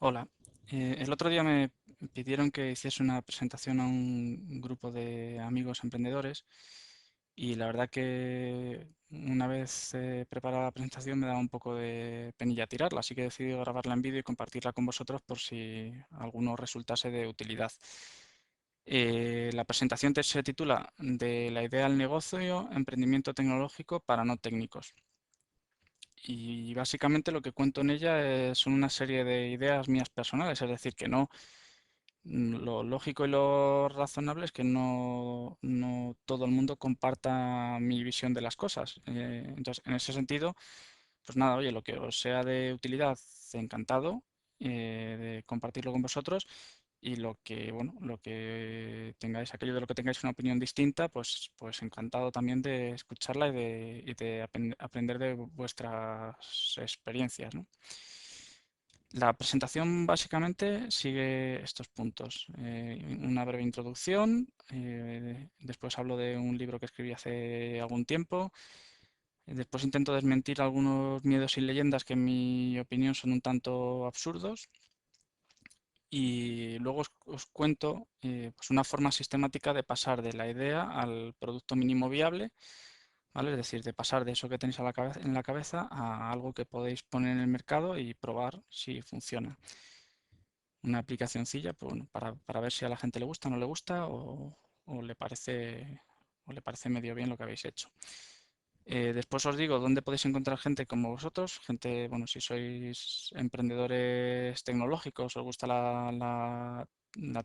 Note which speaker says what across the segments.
Speaker 1: Hola. El otro día me pidieron que hiciese una presentación a un grupo de amigos emprendedores y la verdad que una vez preparada la presentación me daba un poco de penilla tirarla, así que he decidido grabarla en vídeo y compartirla con vosotros por si alguno resultase de utilidad. La presentación se titula De la idea al negocio, emprendimiento tecnológico para no técnicos. Y básicamente lo que cuento en ella son una serie de ideas mías personales, es decir, que no, lo lógico y lo razonable es que no todo el mundo comparta mi visión de las cosas. Entonces, en ese sentido, pues nada, oye, lo que os sea de utilidad, encantado de compartirlo con vosotros. Y lo que, bueno, lo que tengáis, aquello de lo que tengáis una opinión distinta, pues encantado también de escucharla y de aprender de vuestras experiencias, ¿no? La presentación básicamente sigue estos puntos. Una breve introducción, después hablo de un libro que escribí hace algún tiempo, después intento desmentir algunos miedos y leyendas que en mi opinión son un tanto absurdos y luego os cuento pues una forma sistemática de pasar de la idea al producto mínimo viable, ¿vale? Es decir, de pasar de eso que tenéis en la cabeza a algo que podéis poner en el mercado y probar si funciona. Una aplicacioncilla pues, bueno, para ver si a la gente le gusta o no le gusta o le parece medio bien lo que habéis hecho. Después os digo dónde podéis encontrar gente como vosotros, gente, bueno, si sois emprendedores tecnológicos, os gusta la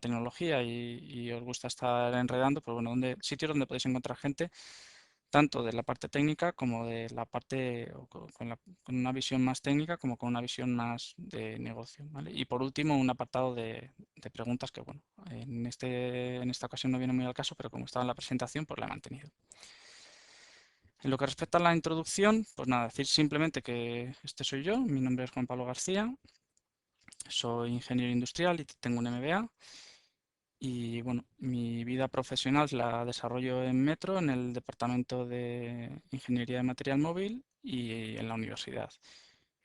Speaker 1: tecnología y os gusta estar enredando, pues bueno, sitios donde podéis encontrar gente tanto de la parte técnica como de la parte con una visión más técnica como con una visión más de negocio, ¿vale? Y por último, un apartado de preguntas que, bueno, en esta ocasión no viene muy al caso, pero como estaba en la presentación, pues la he mantenido. En lo que respecta a la introducción, pues nada, decir simplemente que este soy yo, mi nombre es Juan Pablo García, soy ingeniero industrial y tengo un MBA. Y bueno, mi vida profesional la desarrollo en Metro, en el departamento de Ingeniería de Material Móvil y en la universidad.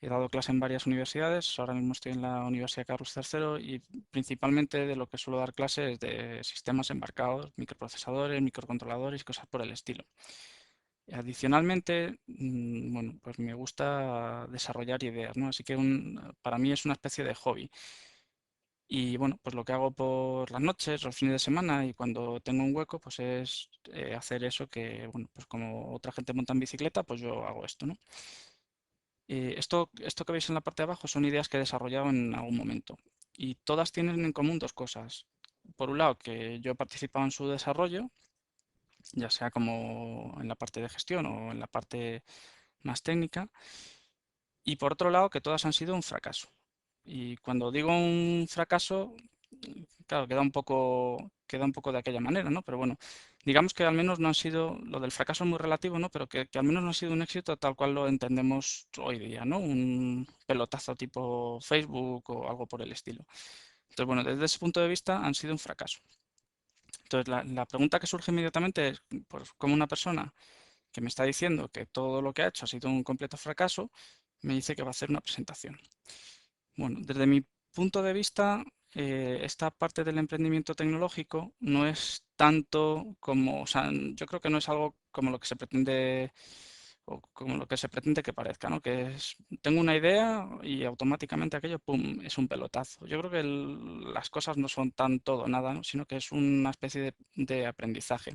Speaker 1: He dado clase en varias universidades, ahora mismo estoy en la Universidad Carlos III y principalmente de lo que suelo dar clase es de sistemas embarcados, microprocesadores, microcontroladores y cosas por el estilo. Adicionalmente, bueno, pues me gusta desarrollar ideas, ¿no? Así que para mí es una especie de hobby. Y bueno, pues lo que hago por las noches, los fines de semana y cuando tengo un hueco, pues es hacer eso que, bueno, pues como otra gente monta en bicicleta, pues yo hago esto, ¿no? Esto que veis en la parte de abajo son ideas que he desarrollado en algún momento y todas tienen en común dos cosas. Por un lado, que yo he participado en su desarrollo, ya sea como en la parte de gestión o en la parte más técnica, y por otro lado, que todas han sido un fracaso. Y cuando digo un fracaso, claro, queda un poco de aquella manera, ¿no? Pero bueno, digamos que al menos no han sido, lo del fracaso es muy relativo, ¿no? Pero que al menos no ha sido un éxito tal cual lo entendemos hoy día, ¿no? Un pelotazo tipo Facebook o algo por el estilo. Entonces, bueno, desde ese punto de vista han sido un fracaso. Entonces, la pregunta que surge inmediatamente es, pues, como una persona que me está diciendo que todo lo que ha hecho ha sido un completo fracaso, me dice que va a hacer una presentación. Bueno, desde mi punto de vista, esta parte del emprendimiento tecnológico no es tanto como, o sea, yo creo que no es algo como lo que se pretende o como lo que se pretende que parezca, ¿no? Que es, tengo una idea y automáticamente aquello, pum, es un pelotazo. Yo creo que las cosas no son tan todo o nada, ¿no? Sino que es una especie de aprendizaje.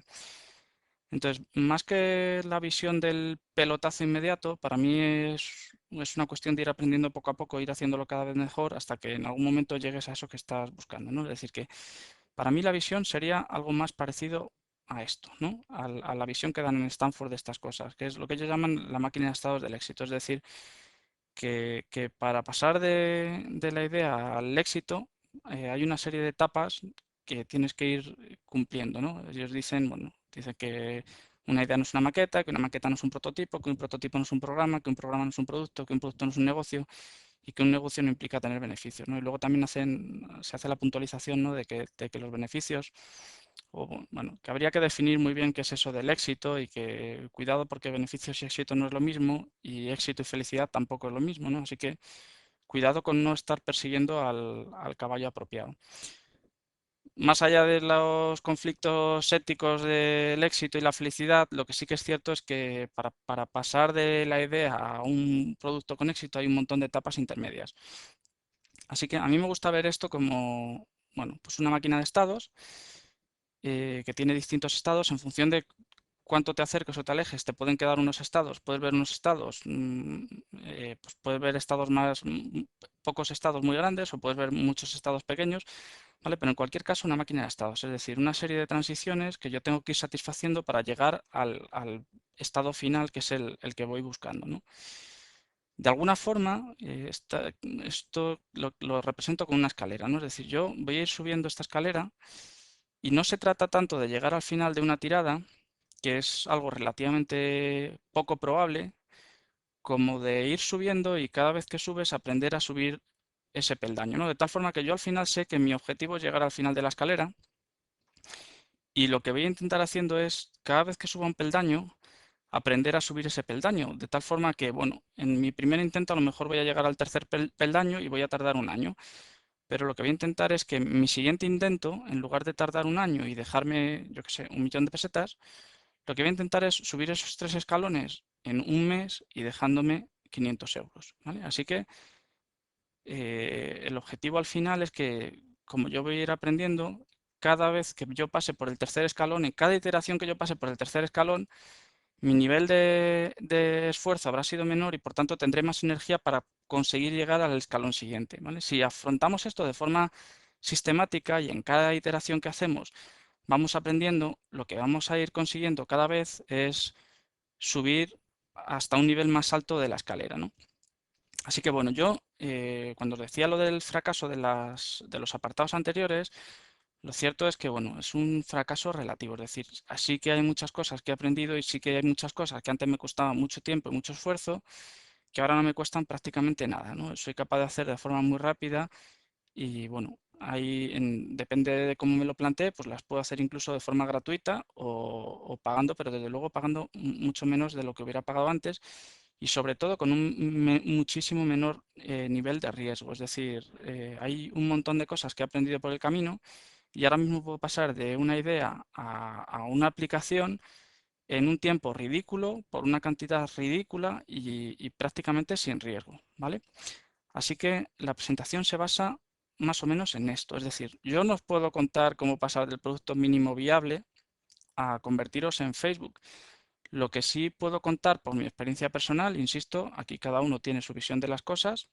Speaker 1: Entonces, más que la visión del pelotazo inmediato, para mí es una cuestión de ir aprendiendo poco a poco, ir haciéndolo cada vez mejor hasta que en algún momento llegues a eso que estás buscando, ¿no? Es decir, que para mí la visión sería algo más parecido a esto, ¿no? A la visión que dan en Stanford de estas cosas, que es lo que ellos llaman la máquina de estados del éxito. Es decir, que para pasar de la idea al éxito hay una serie de etapas que tienes que ir cumpliendo, ¿no? Ellos dicen, bueno, dicen que una idea no es una maqueta, que una maqueta no es un prototipo, que un prototipo no es un programa, que un programa no es un producto, que un producto no es un negocio y que un negocio no implica tener beneficios, ¿no? Y luego también se hace la puntualización, ¿no? De que los beneficios, o bueno, que habría que definir muy bien qué es eso del éxito y que cuidado porque beneficios y éxito no es lo mismo y éxito y felicidad tampoco es lo mismo, ¿no? Así que cuidado con no estar persiguiendo al caballo apropiado. Más allá de los conflictos éticos del éxito y la felicidad, lo que sí que es cierto es que para pasar de la idea a un producto con éxito hay un montón de etapas intermedias. Así que a mí me gusta ver esto como, bueno, pues una máquina de estados que tiene distintos estados en función de cuánto te acerques o te alejes. Te pueden quedar unos estados, puedes ver unos estados, pues puedes ver estados más, pocos estados muy grandes o puedes ver muchos estados pequeños. ¿Vale? Pero en cualquier caso, una máquina de estados, es decir, una serie de transiciones que yo tengo que ir satisfaciendo para llegar al estado final, que es el que voy buscando, ¿no? De alguna forma, esto lo represento con una escalera, ¿no? Es decir, yo voy a ir subiendo esta escalera y no se trata tanto de llegar al final de una tirada, que es algo relativamente poco probable, como de ir subiendo y cada vez que subes aprender a subir ese peldaño, ¿no? De tal forma que yo al final sé que mi objetivo es llegar al final de la escalera. Y lo que voy a intentar haciendo es, cada vez que suba un peldaño, aprender a subir ese peldaño, de tal forma que, bueno, en mi primer intento a lo mejor voy a llegar al tercer peldaño y voy a tardar un año, pero lo que voy a intentar es que mi siguiente intento, en lugar de tardar un año y dejarme, yo qué sé, 1.000.000 de pesetas, lo que voy a intentar es subir esos 3 escalones en un mes y dejándome 500 euros, ¿vale? Así que el objetivo al final es que, como yo voy a ir aprendiendo, cada vez que yo pase por el tercer escalón, en cada iteración que yo pase por el tercer escalón, mi nivel de esfuerzo habrá sido menor y por tanto tendré más energía para conseguir llegar al escalón siguiente, ¿vale? Si afrontamos esto de forma sistemática y en cada iteración que hacemos vamos aprendiendo, lo que vamos a ir consiguiendo cada vez es subir hasta un nivel más alto de la escalera, ¿no? Así que bueno, yo cuando os decía lo del fracaso de los apartados anteriores, lo cierto es que bueno, es un fracaso relativo, es decir, así que hay muchas cosas que he aprendido y sí que hay muchas cosas que antes me costaban mucho tiempo y mucho esfuerzo, que ahora no me cuestan prácticamente nada, ¿no? Soy capaz de hacer de forma muy rápida y bueno, ahí depende de cómo me lo plantee, pues las puedo hacer incluso de forma gratuita o pagando, pero desde luego pagando mucho menos de lo que hubiera pagado antes y sobre todo con un muchísimo menor nivel de riesgo. Es decir, hay un montón de cosas que he aprendido por el camino y ahora mismo puedo pasar de una idea a una aplicación en un tiempo ridículo, por una cantidad ridícula y prácticamente sin riesgo, ¿vale? Así que la presentación se basa más o menos en esto. Es decir, yo no os puedo contar cómo pasar del producto mínimo viable a convertiros en Facebook. Lo que sí puedo contar por mi experiencia personal, insisto, aquí cada uno tiene su visión de las cosas,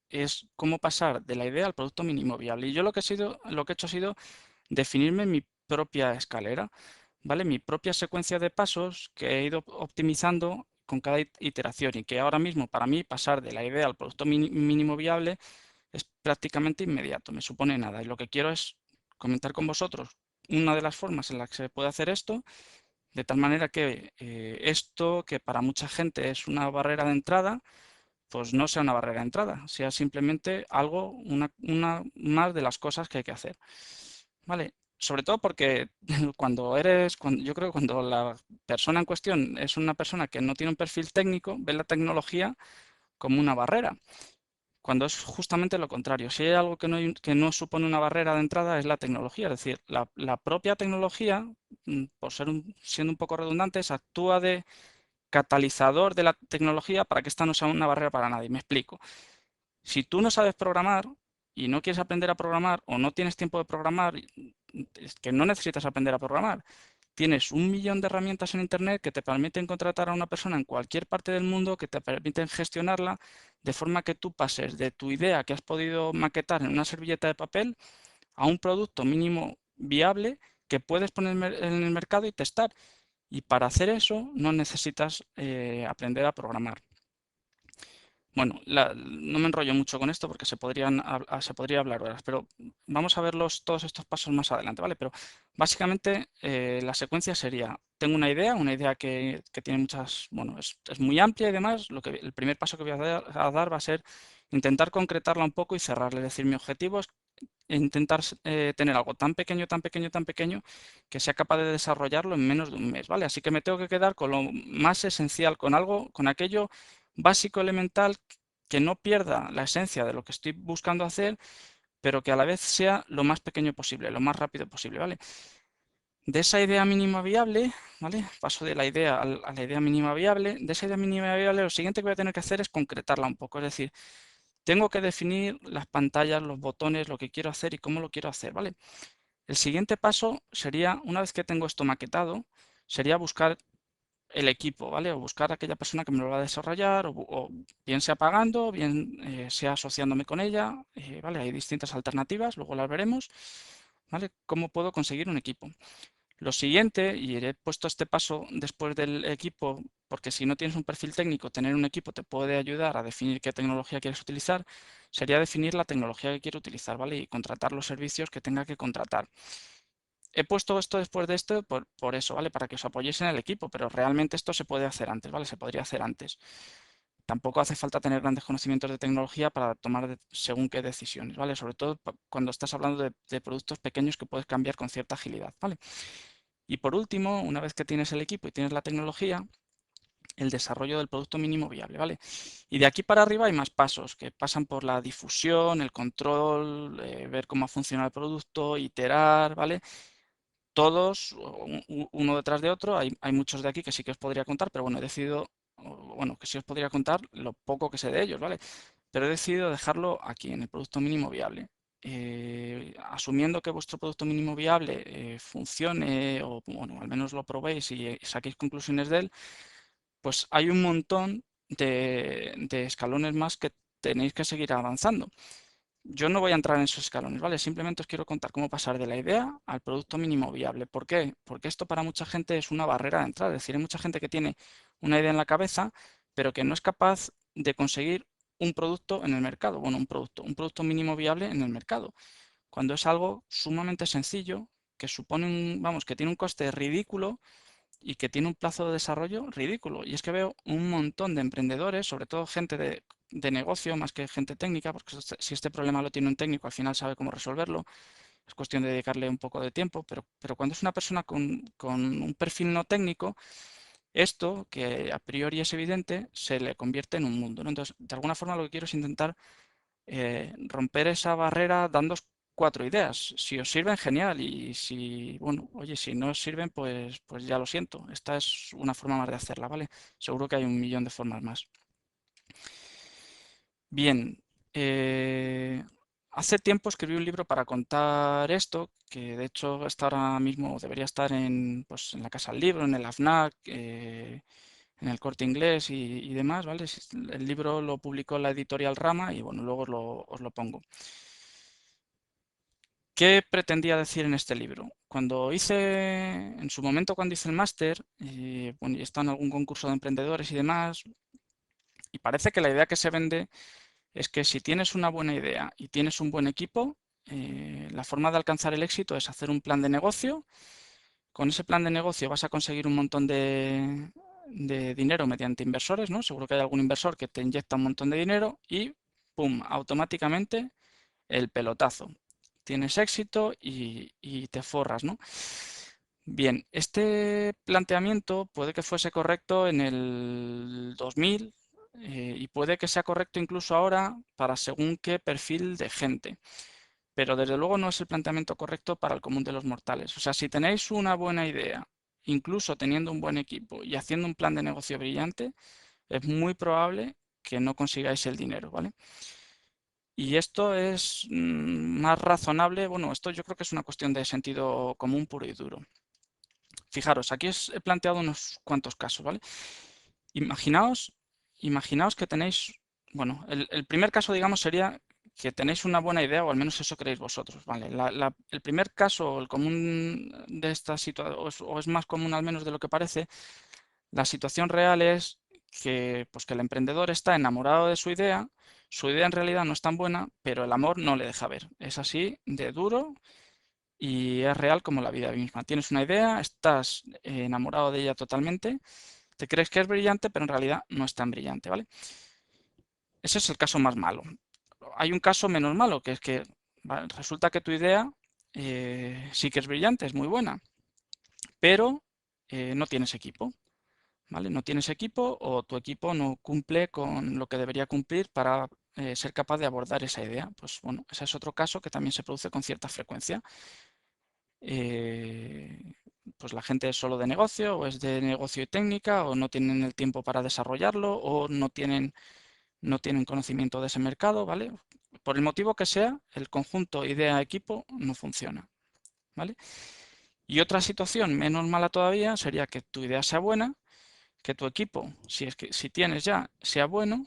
Speaker 1: es cómo pasar de la idea al producto mínimo viable. Y yo lo que he hecho ha sido definirme mi propia escalera, ¿vale? Mi propia secuencia de pasos que he ido optimizando con cada iteración y que ahora mismo para mí pasar de la idea al producto mínimo viable es prácticamente inmediato, me supone nada. Y lo que quiero es comentar con vosotros una de las formas en las que se puede hacer esto, de tal manera que esto, que para mucha gente es una barrera de entrada, pues no sea una barrera de entrada, sea simplemente algo, una más de las cosas que hay que hacer. ¿Vale? Sobre todo porque yo creo que cuando la persona en cuestión es una persona que no tiene un perfil técnico, ve la tecnología como una barrera, cuando es justamente lo contrario. Si hay algo que no supone una barrera de entrada es la tecnología, es decir, la propia tecnología, por siendo un poco redundantes, actúa de catalizador de la tecnología para que esta no sea una barrera para nadie. Me explico. Si tú no sabes programar y no quieres aprender a programar o no tienes tiempo de programar, es que no necesitas aprender a programar. Tienes 1 millón de herramientas en Internet que te permiten contratar a una persona en cualquier parte del mundo, que te permiten gestionarla, de forma que tú pases de tu idea que has podido maquetar en una servilleta de papel a un producto mínimo viable que puedes poner en el mercado y testar. Y para hacer eso no necesitas aprender a programar. Bueno, no me enrollo mucho con esto porque se podría hablar horas, pero vamos a ver todos estos pasos más adelante, ¿vale? Pero básicamente la secuencia sería, tengo una idea que tiene muchas, bueno, es muy amplia y demás, el primer paso que voy a dar va a ser intentar concretarla un poco y cerrarla, es decir, mi objetivo es intentar tener algo tan pequeño, tan pequeño, tan pequeño que sea capaz de desarrollarlo en menos de un mes, ¿vale? Así que me tengo que quedar con lo más esencial, con aquello básico, elemental, que no pierda la esencia de lo que estoy buscando hacer, pero que a la vez sea lo más pequeño posible, lo más rápido posible, ¿vale? De esa idea mínima viable, ¿vale? Paso de la idea a la idea mínima viable. De esa idea mínima viable, lo siguiente que voy a tener que hacer es concretarla un poco. Es decir, tengo que definir las pantallas, los botones, lo que quiero hacer y cómo lo quiero hacer, ¿vale? El siguiente paso sería, una vez que tengo esto maquetado, sería buscar el equipo, ¿vale? O buscar a aquella persona que me lo va a desarrollar, o bien sea pagando, bien sea asociándome con ella, ¿vale? Hay distintas alternativas, luego las veremos, ¿vale? ¿Cómo puedo conseguir un equipo? Lo siguiente, y he puesto este paso después del equipo, porque si no tienes un perfil técnico, tener un equipo te puede ayudar a definir qué tecnología quieres utilizar, sería definir la tecnología que quiero utilizar, ¿vale? Y contratar los servicios que tenga que contratar. He puesto esto después de esto por eso, ¿vale? Para que os apoyéis en el equipo, pero realmente esto se puede hacer antes, ¿vale? Se podría hacer antes. Tampoco hace falta tener grandes conocimientos de tecnología para tomar según qué decisiones, ¿vale? Sobre todo cuando estás hablando de productos pequeños que puedes cambiar con cierta agilidad, ¿vale? Y por último, una vez que tienes el equipo y tienes la tecnología, el desarrollo del producto mínimo viable, ¿vale? Y de aquí para arriba hay más pasos que pasan por la difusión, el control, ver cómo funciona el producto, iterar, ¿vale? Todos, uno detrás de otro, hay muchos de aquí que sí que os podría contar, pero bueno, he decidido, bueno, que sí os podría contar lo poco que sé de ellos, ¿vale? Pero he decidido dejarlo aquí, en el producto mínimo viable. Asumiendo que vuestro producto mínimo viable funcione, o bueno, al menos lo probéis y saquéis conclusiones de él, pues hay un montón de escalones más que tenéis que seguir avanzando. Yo no voy a entrar en esos escalones, ¿vale? Simplemente os quiero contar cómo pasar de la idea al producto mínimo viable. ¿Por qué? Porque esto para mucha gente es una barrera de entrada. Es decir, hay mucha gente que tiene una idea en la cabeza, pero que no es capaz de conseguir un producto en el mercado. Bueno, un producto mínimo viable en el mercado. Cuando es algo sumamente sencillo, que supone vamos, que tiene un coste ridículo y que tiene un plazo de desarrollo ridículo. Y es que veo un montón de emprendedores, sobre todo gente de negocio más que gente técnica, porque si este problema lo tiene un técnico, al final sabe cómo resolverlo. Es cuestión de dedicarle un poco de tiempo, pero cuando es una persona con un perfil no técnico, esto, que a priori es evidente, se le convierte en un mundo, ¿no? Entonces, de alguna forma lo que quiero es intentar romper esa barrera dando cuatro ideas. Si os sirven, genial. Y si, bueno, oye, si no os sirven, pues ya lo siento. Esta es una forma más de hacerla, ¿vale? Seguro que hay un millón de formas más. Bien, hace tiempo escribí un libro para contar esto, que de hecho está ahora mismo, debería estar pues, en la Casa del Libro, en el AFNAC, en el Corte Inglés y demás, ¿vale? El libro lo publicó la editorial Rama y bueno, luego os lo pongo. ¿Qué pretendía decir en este libro? En su momento cuando hice el máster, bueno, y estaba en algún concurso de emprendedores y demás, y parece que la idea que se vende es que si tienes una buena idea y tienes un buen equipo, la forma de alcanzar el éxito es hacer un plan de negocio. Con ese plan de negocio vas a conseguir un montón de dinero mediante inversores, ¿no? Seguro que hay algún inversor que te inyecta un montón de dinero y ¡pum! Automáticamente el pelotazo. Tienes éxito y te forras, ¿no? Bien, este planteamiento puede que fuese correcto en el 2000 y puede que sea correcto incluso ahora para según qué perfil de gente, pero desde luego no es el planteamiento correcto para el común de los mortales. O sea, si tenéis una buena idea, incluso teniendo un buen equipo y haciendo un plan de negocio brillante, es muy probable que no consigáis el dinero, ¿vale? Y esto es más razonable, bueno, esto yo creo que es una cuestión de sentido común puro y duro. Fijaros, aquí os he planteado unos cuantos casos, ¿vale? Imaginaos, imaginaos que tenéis, bueno, el primer caso, digamos, sería que tenéis una buena idea, o al menos eso creéis vosotros, ¿vale? El primer caso, el común de esta situación, o es más común al menos de lo que parece, la situación real es que, pues, que el emprendedor está enamorado de su idea en realidad no es tan buena, pero el amor no le deja ver. Es así de duro y es real como la vida misma. Tienes una idea, estás enamorado de ella totalmente, te crees que es brillante, pero en realidad no es tan brillante, ¿vale? Ese es el caso más malo. Hay un caso menos malo, que es que resulta que tu idea sí que es brillante, es muy buena, pero no tienes equipo. ¿vale? No tienes equipo o tu equipo no cumple con lo que debería cumplir para ser capaz de abordar esa idea. Pues bueno, ese es otro caso que también se produce con cierta frecuencia. Pues la gente es solo de negocio o es de negocio y técnica o no tienen el tiempo para desarrollarlo o no tienen conocimiento de ese mercado, ¿vale? Por el motivo que sea, el conjunto idea-equipo no funciona, ¿vale? Y otra situación menos mala todavía sería que tu idea sea buena, que tu equipo, si tienes ya, sea bueno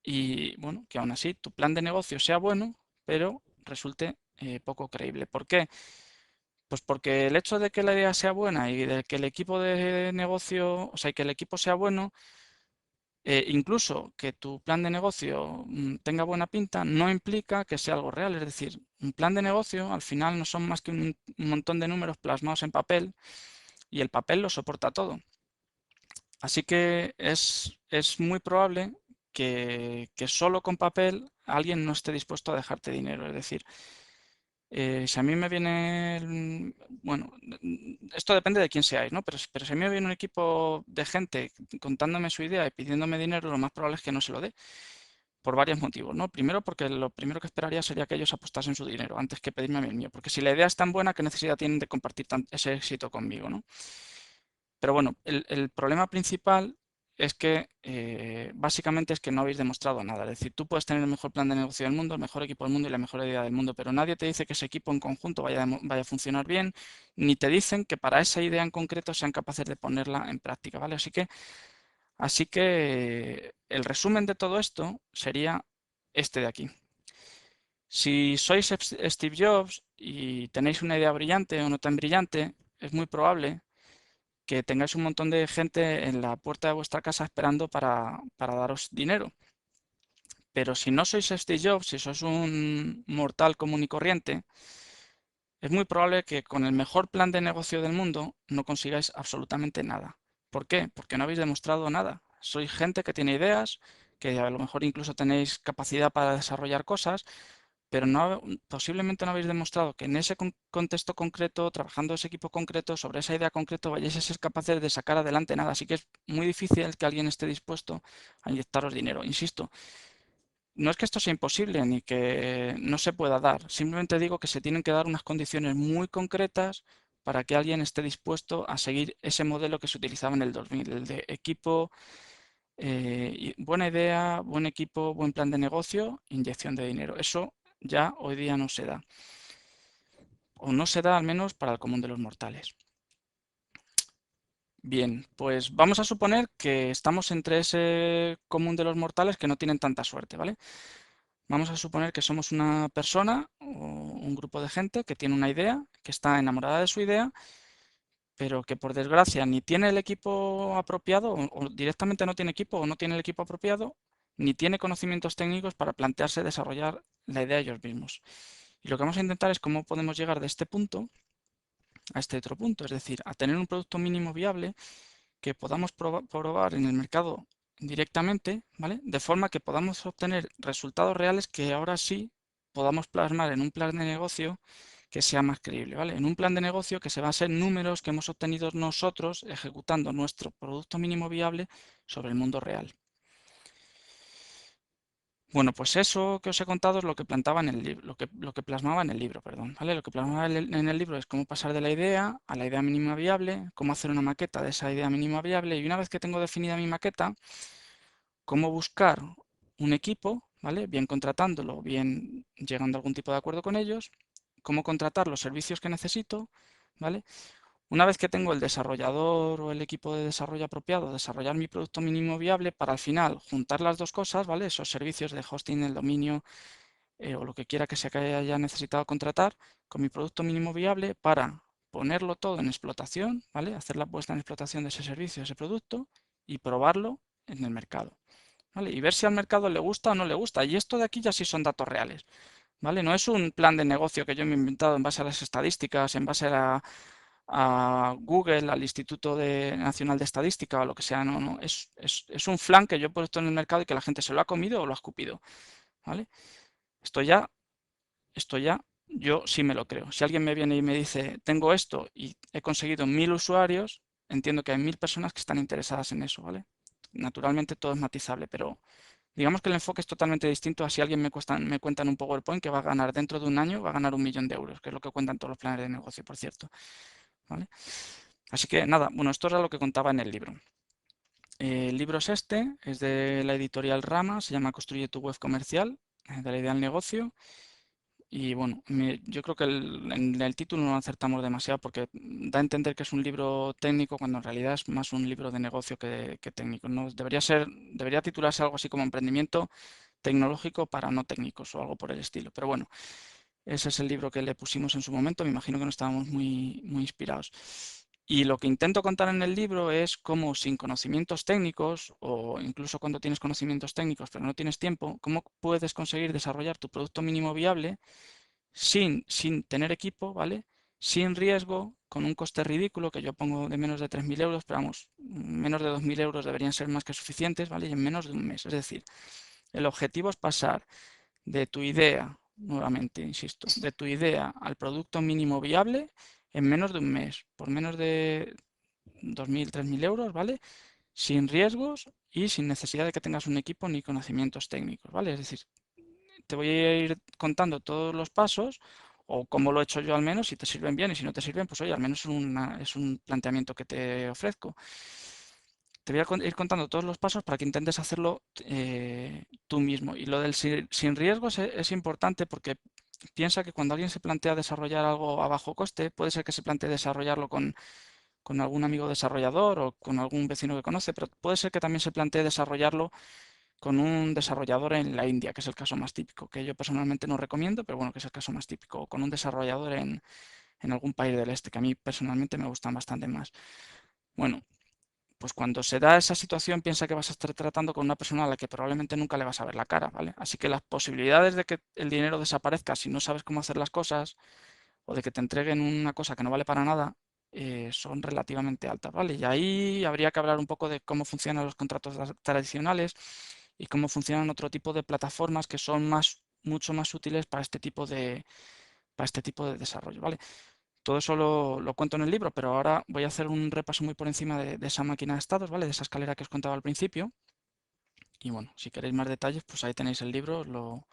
Speaker 1: y bueno, que aún así tu plan de negocio sea bueno, pero resulte poco creíble. ¿Por qué? Pues porque el hecho de que la idea sea buena y de que el equipo de negocio, o sea, que el equipo sea bueno, incluso que tu plan de negocio tenga buena pinta, no implica que sea algo real. Es decir, un plan de negocio al final no son más que un montón de números plasmados en papel y el papel lo soporta todo. Así que es muy probable que solo con papel alguien no esté dispuesto a dejarte dinero. Es decir, si a mí me viene, bueno, esto depende de quién seáis, ¿no? Pero si a mí me viene un equipo de gente contándome su idea y pidiéndome dinero, lo más probable es que no se lo dé, por varios motivos, ¿no? Primero, porque lo primero que esperaría sería que ellos apostasen su dinero antes que pedirme a mí el mío, porque si la idea es tan buena, ¿qué necesidad tienen de compartir ese éxito conmigo, ¿no? Pero bueno, el problema principal es que básicamente es que no habéis demostrado nada. Es decir, tú puedes tener el mejor plan de negocio del mundo, el mejor equipo del mundo y la mejor idea del mundo, pero nadie te dice que ese equipo en conjunto vaya a funcionar bien, ni te dicen que para esa idea en concreto sean capaces de ponerla en práctica, ¿vale? Así que el resumen de todo esto sería este de aquí. Si sois Steve Jobs y tenéis una idea brillante o no tan brillante, es muy probable que tengáis un montón de gente en la puerta de vuestra casa esperando para daros dinero. Pero si no sois Steve Jobs, si sois un mortal común y corriente, es muy probable que con el mejor plan de negocio del mundo no consigáis absolutamente nada. ¿Por qué? Porque no habéis demostrado nada. Sois gente que tiene ideas, que a lo mejor incluso tenéis capacidad para desarrollar cosas, pero posiblemente no habéis demostrado que en ese contexto concreto, trabajando ese equipo concreto, sobre esa idea concreta, vayáis a ser capaces de sacar adelante nada. Así que es muy difícil que alguien esté dispuesto a inyectaros dinero. Insisto, no es que esto sea imposible ni que no se pueda dar. Simplemente digo que se tienen que dar unas condiciones muy concretas para que alguien esté dispuesto a seguir ese modelo que se utilizaba en el 2000, el de equipo, buena idea, buen equipo, buen plan de negocio, inyección de dinero. Eso ya hoy día no se da, o no se da al menos para el común de los mortales. Bien, pues vamos a suponer que estamos entre ese común de los mortales que no tienen tanta suerte, ¿vale? Vamos a suponer que somos una persona o un grupo de gente que tiene una idea, que está enamorada de su idea, pero que por desgracia ni tiene el equipo apropiado o directamente no tiene equipo o no tiene el equipo apropiado, ni tiene conocimientos técnicos para plantearse desarrollar la idea ellos mismos. Y lo que vamos a intentar es cómo podemos llegar de este punto a este otro punto, es decir, a tener un producto mínimo viable que podamos probar en el mercado directamente, ¿vale? De forma que podamos obtener resultados reales que ahora sí podamos plasmar en un plan de negocio que sea más creíble, ¿vale? En un plan de negocio que se base en números que hemos obtenido nosotros ejecutando nuestro producto mínimo viable sobre el mundo real. Bueno, pues eso que os he contado es lo que plantaba en el libro, lo que plasmaba en el libro, perdón, ¿vale? Lo que plasmaba en el libro es cómo pasar de la idea a la idea mínima viable, cómo hacer una maqueta de esa idea mínima viable y una vez que tengo definida mi maqueta, cómo buscar un equipo, ¿vale? Bien contratándolo, bien llegando a algún tipo de acuerdo con ellos, cómo contratar los servicios que necesito, ¿vale? Una vez que tengo el desarrollador o el equipo de desarrollo apropiado, desarrollar mi producto mínimo viable para al final juntar las dos cosas, ¿vale? Esos servicios de hosting, el dominio o lo que quiera que sea que haya necesitado contratar con mi producto mínimo viable para ponerlo todo en explotación, ¿vale? Hacer la puesta en explotación de ese servicio, de ese producto y probarlo en el mercado, ¿vale? Y ver si al mercado le gusta o no le gusta. Y esto de aquí ya sí son datos reales, ¿vale? No es un plan de negocio que yo me he inventado en base a las estadísticas, en base a Google, al Instituto Nacional de Estadística o lo que sea, no, no, es un flan que yo he puesto en el mercado y que la gente se lo ha comido o lo ha escupido, ¿vale? Esto ya, esto ya, yo sí me lo creo. Si alguien me viene y me dice, tengo esto y he conseguido 1000 usuarios, entiendo que hay 1000 personas que están interesadas en eso, ¿vale? Naturalmente todo es matizable, pero digamos que el enfoque es totalmente distinto a si alguien me cuenta en un PowerPoint que va a ganar dentro de un año, va a ganar 1.000.000 de euros, que es lo que cuentan todos los planes de negocio, por cierto, ¿vale? Así que nada, bueno, esto era lo que contaba en el libro. El libro es este, es de la editorial Rama, se llama Construye tu web comercial, de la idea al negocio. Y bueno, yo creo que en el título no acertamos demasiado porque da a entender que es un libro técnico cuando en realidad es más un libro de negocio que técnico, ¿no? Debería titularse algo así como Emprendimiento tecnológico para no técnicos o algo por el estilo. Pero bueno, ese es el libro que le pusimos en su momento. Me imagino que no estábamos muy inspirados. Y lo que intento contar en el libro es cómo sin conocimientos técnicos o incluso cuando tienes conocimientos técnicos pero no tienes tiempo, cómo puedes conseguir desarrollar tu producto mínimo viable sin tener equipo, ¿vale? Sin riesgo, con un coste ridículo que yo pongo de menos de 3.000 euros, pero vamos, menos de 2.000 euros deberían ser más que suficientes, ¿vale? Y en menos de un mes. Es decir, el objetivo es pasar de tu idea, nuevamente, insisto, de tu idea al producto mínimo viable en menos de un mes, por menos de 2.000, 3.000 euros, ¿vale? Sin riesgos y sin necesidad de que tengas un equipo ni conocimientos técnicos, ¿vale? Es decir, te voy a ir contando todos los pasos o cómo lo he hecho yo al menos, si te sirven bien y si no te sirven, pues oye, al menos es un planteamiento que te ofrezco. Te voy a ir contando todos los pasos para que intentes hacerlo tú mismo. Y lo del sin riesgos es importante porque piensa que cuando alguien se plantea desarrollar algo a bajo coste, puede ser que se plantee desarrollarlo con algún amigo desarrollador o con algún vecino que conoce, pero puede ser que también se plantee desarrollarlo con un desarrollador en la India, que es el caso más típico, que yo personalmente no recomiendo, pero bueno, que es el caso más típico, o con un desarrollador en algún país del este, que a mí personalmente me gustan bastante más. Bueno, pues cuando se da esa situación, piensa que vas a estar tratando con una persona a la que probablemente nunca le vas a ver la cara, ¿vale? Así que las posibilidades de que el dinero desaparezca si no sabes cómo hacer las cosas o de que te entreguen una cosa que no vale para nada, son relativamente altas, ¿vale? Y ahí habría que hablar un poco de cómo funcionan los contratos tradicionales y cómo funcionan otro tipo de plataformas que son mucho más útiles para este tipo de desarrollo, ¿vale? Todo eso lo cuento en el libro, pero ahora voy a hacer un repaso muy por encima de esa máquina de estados, ¿vale? De esa escalera que os contaba al principio. Y bueno, si queréis más detalles, pues ahí tenéis el libro,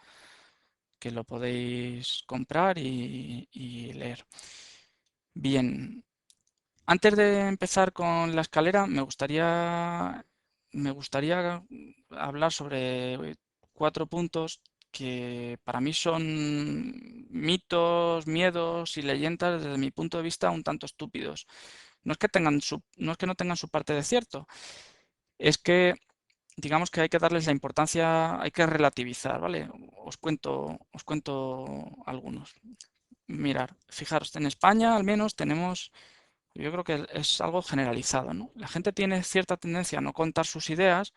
Speaker 1: que lo podéis comprar y leer. Bien, antes de empezar con la escalera, me gustaría hablar sobre 4 puntos que para mí son mitos, miedos y leyendas desde mi punto de vista un tanto estúpidos. No es que no tengan su parte de cierto, es que digamos que hay que darles la importancia, hay que relativizar, ¿vale? Os cuento algunos. Mirar, fijaros, en España al menos tenemos, yo creo que es algo generalizado, ¿no? La gente tiene cierta tendencia a no contar sus ideas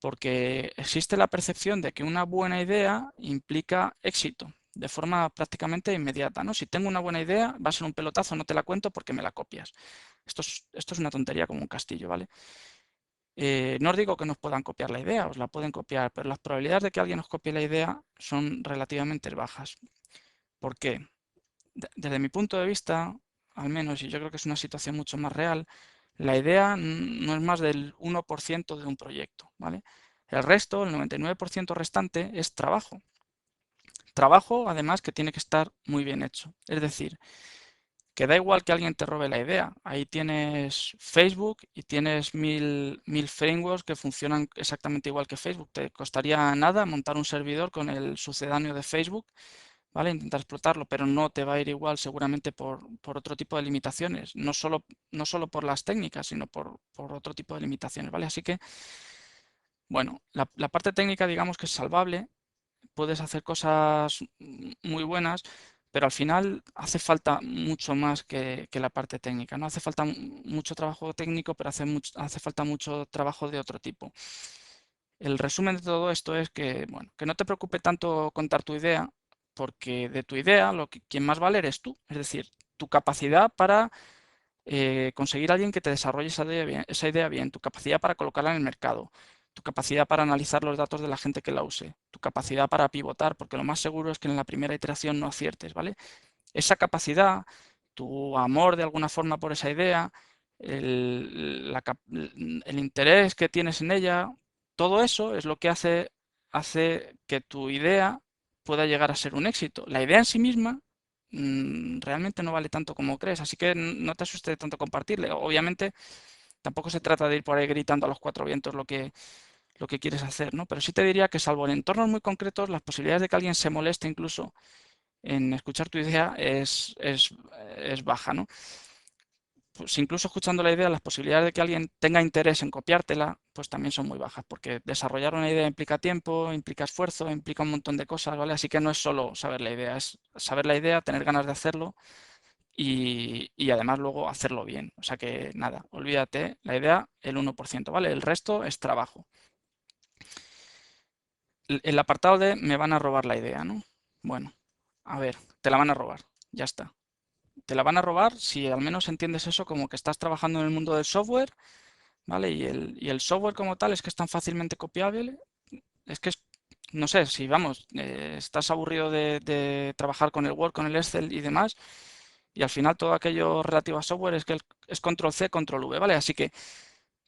Speaker 1: porque existe la percepción de que una buena idea implica éxito de forma prácticamente inmediata, ¿no? Si tengo una buena idea, va a ser un pelotazo, no te la cuento porque me la copias. Esto es una tontería como un castillo, ¿vale? No os digo que nos puedan copiar la idea, os la pueden copiar, pero las probabilidades de que alguien os copie la idea son relativamente bajas. ¿Por qué? Desde mi punto de vista, al menos, y yo creo que es una situación mucho más real, la idea no es más del 1% de un proyecto, ¿vale? El resto, el 99% restante, es trabajo. Trabajo, además, que tiene que estar muy bien hecho. Es decir, que da igual que alguien te robe la idea. Ahí tienes Facebook y tienes mil frameworks que funcionan exactamente igual que Facebook. Te costaría nada montar un servidor con el sucedáneo de Facebook, ¿vale? Intentar explotarlo, pero no te va a ir igual seguramente por otro tipo de limitaciones. No solo por las técnicas, sino por otro tipo de limitaciones, ¿vale? Así que, bueno, la parte técnica digamos que es salvable, puedes hacer cosas muy buenas, pero al final hace falta mucho más que la parte técnica, ¿no? Hace falta mucho trabajo técnico, pero hace falta mucho trabajo de otro tipo. El resumen de todo esto es que, bueno, que no te preocupe tanto contar tu idea, porque de tu idea quien más vale eres tú, es decir, tu capacidad para conseguir a alguien que te desarrolle esa idea bien, tu capacidad para colocarla en el mercado, tu capacidad para analizar los datos de la gente que la use, tu capacidad para pivotar, porque lo más seguro es que en la primera iteración no aciertes, ¿vale? Esa capacidad, tu amor de alguna forma por esa idea, el interés que tienes en ella, todo eso es lo que hace que tu idea pueda llegar a ser un éxito. La idea en sí misma realmente no vale tanto como crees, así que no te asustes de tanto compartirle. Obviamente tampoco se trata de ir por ahí gritando a los cuatro vientos lo que quieres hacer, ¿no? Pero sí te diría que salvo en entornos muy concretos, las posibilidades de que alguien se moleste incluso en escuchar tu idea es baja, ¿no? Pues incluso escuchando la idea, las posibilidades de que alguien tenga interés en copiártela, pues también son muy bajas, porque desarrollar una idea implica tiempo, implica esfuerzo, implica un montón de cosas, ¿vale? Así que no es solo saber la idea, es saber la idea, tener ganas de hacerlo y además luego hacerlo bien. O sea que nada, olvídate, la idea el 1%, ¿vale? El resto es trabajo. El apartado de me van a robar la idea, ¿no? Bueno, a ver, te la van a robar, ya está. Te la van a robar si al menos entiendes eso como que estás trabajando en el mundo del software, ¿vale? Y el software como tal es que es tan fácilmente copiable, es que no sé, si vamos, estás aburrido de trabajar con el Word, con el Excel y demás, y al final todo aquello relativo a software es que es control C, control V, ¿vale? Así que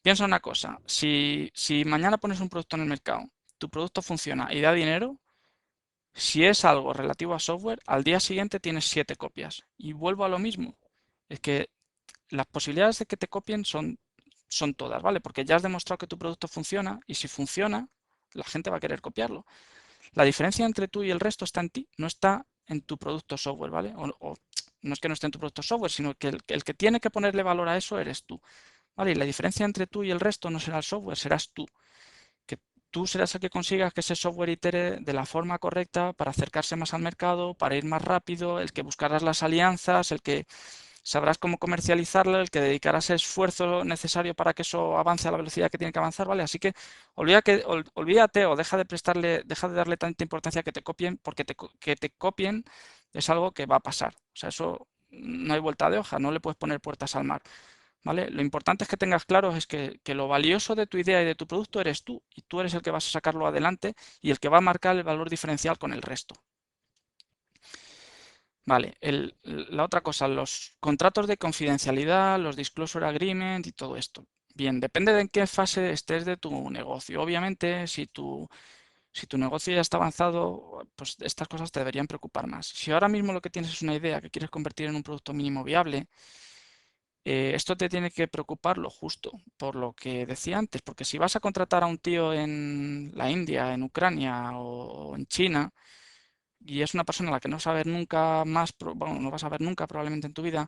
Speaker 1: piensa una cosa, si mañana pones un producto en el mercado, tu producto funciona y da dinero, si es algo relativo a software, al día siguiente tienes 7 copias. Y vuelvo a lo mismo. Es que las posibilidades de que te copien son todas, ¿vale? Porque ya has demostrado que tu producto funciona y si funciona, la gente va a querer copiarlo. La diferencia entre tú y el resto está en ti, no está en tu producto software, ¿vale? O no es que no esté en tu producto software, sino que el que tiene que ponerle valor a eso eres tú, ¿vale? Y la diferencia entre tú y el resto no será el software, serás tú que tú serás el que consigas que ese software itere de la forma correcta para acercarse más al mercado, para ir más rápido, el que buscarás las alianzas, el que sabrás cómo comercializarlo, el que dedicarás el esfuerzo necesario para que eso avance a la velocidad que tiene que avanzar, ¿vale? Así que olvídate o deja de darle tanta importancia a que te copien, porque que te copien es algo que va a pasar. O sea, eso no hay vuelta de hoja, no le puedes poner puertas al mar. ¿Vale? Lo importante es que tengas claro es que lo valioso de tu idea y de tu producto eres tú, y tú eres el que vas a sacarlo adelante y el que va a marcar el valor diferencial con el resto. Vale, la otra cosa, los contratos de confidencialidad, los disclosure agreement y todo esto. Bien, depende de en qué fase estés de tu negocio. Obviamente, si tu negocio ya está avanzado, pues estas cosas te deberían preocupar más. Si ahora mismo lo que tienes es una idea que quieres convertir en un producto mínimo viable, esto te tiene que preocupar lo justo, por lo que decía antes, porque si vas a contratar a un tío en la India, en Ucrania o en China, y es una persona a la que no vas a ver nunca más, bueno, no vas a ver nunca probablemente en tu vida,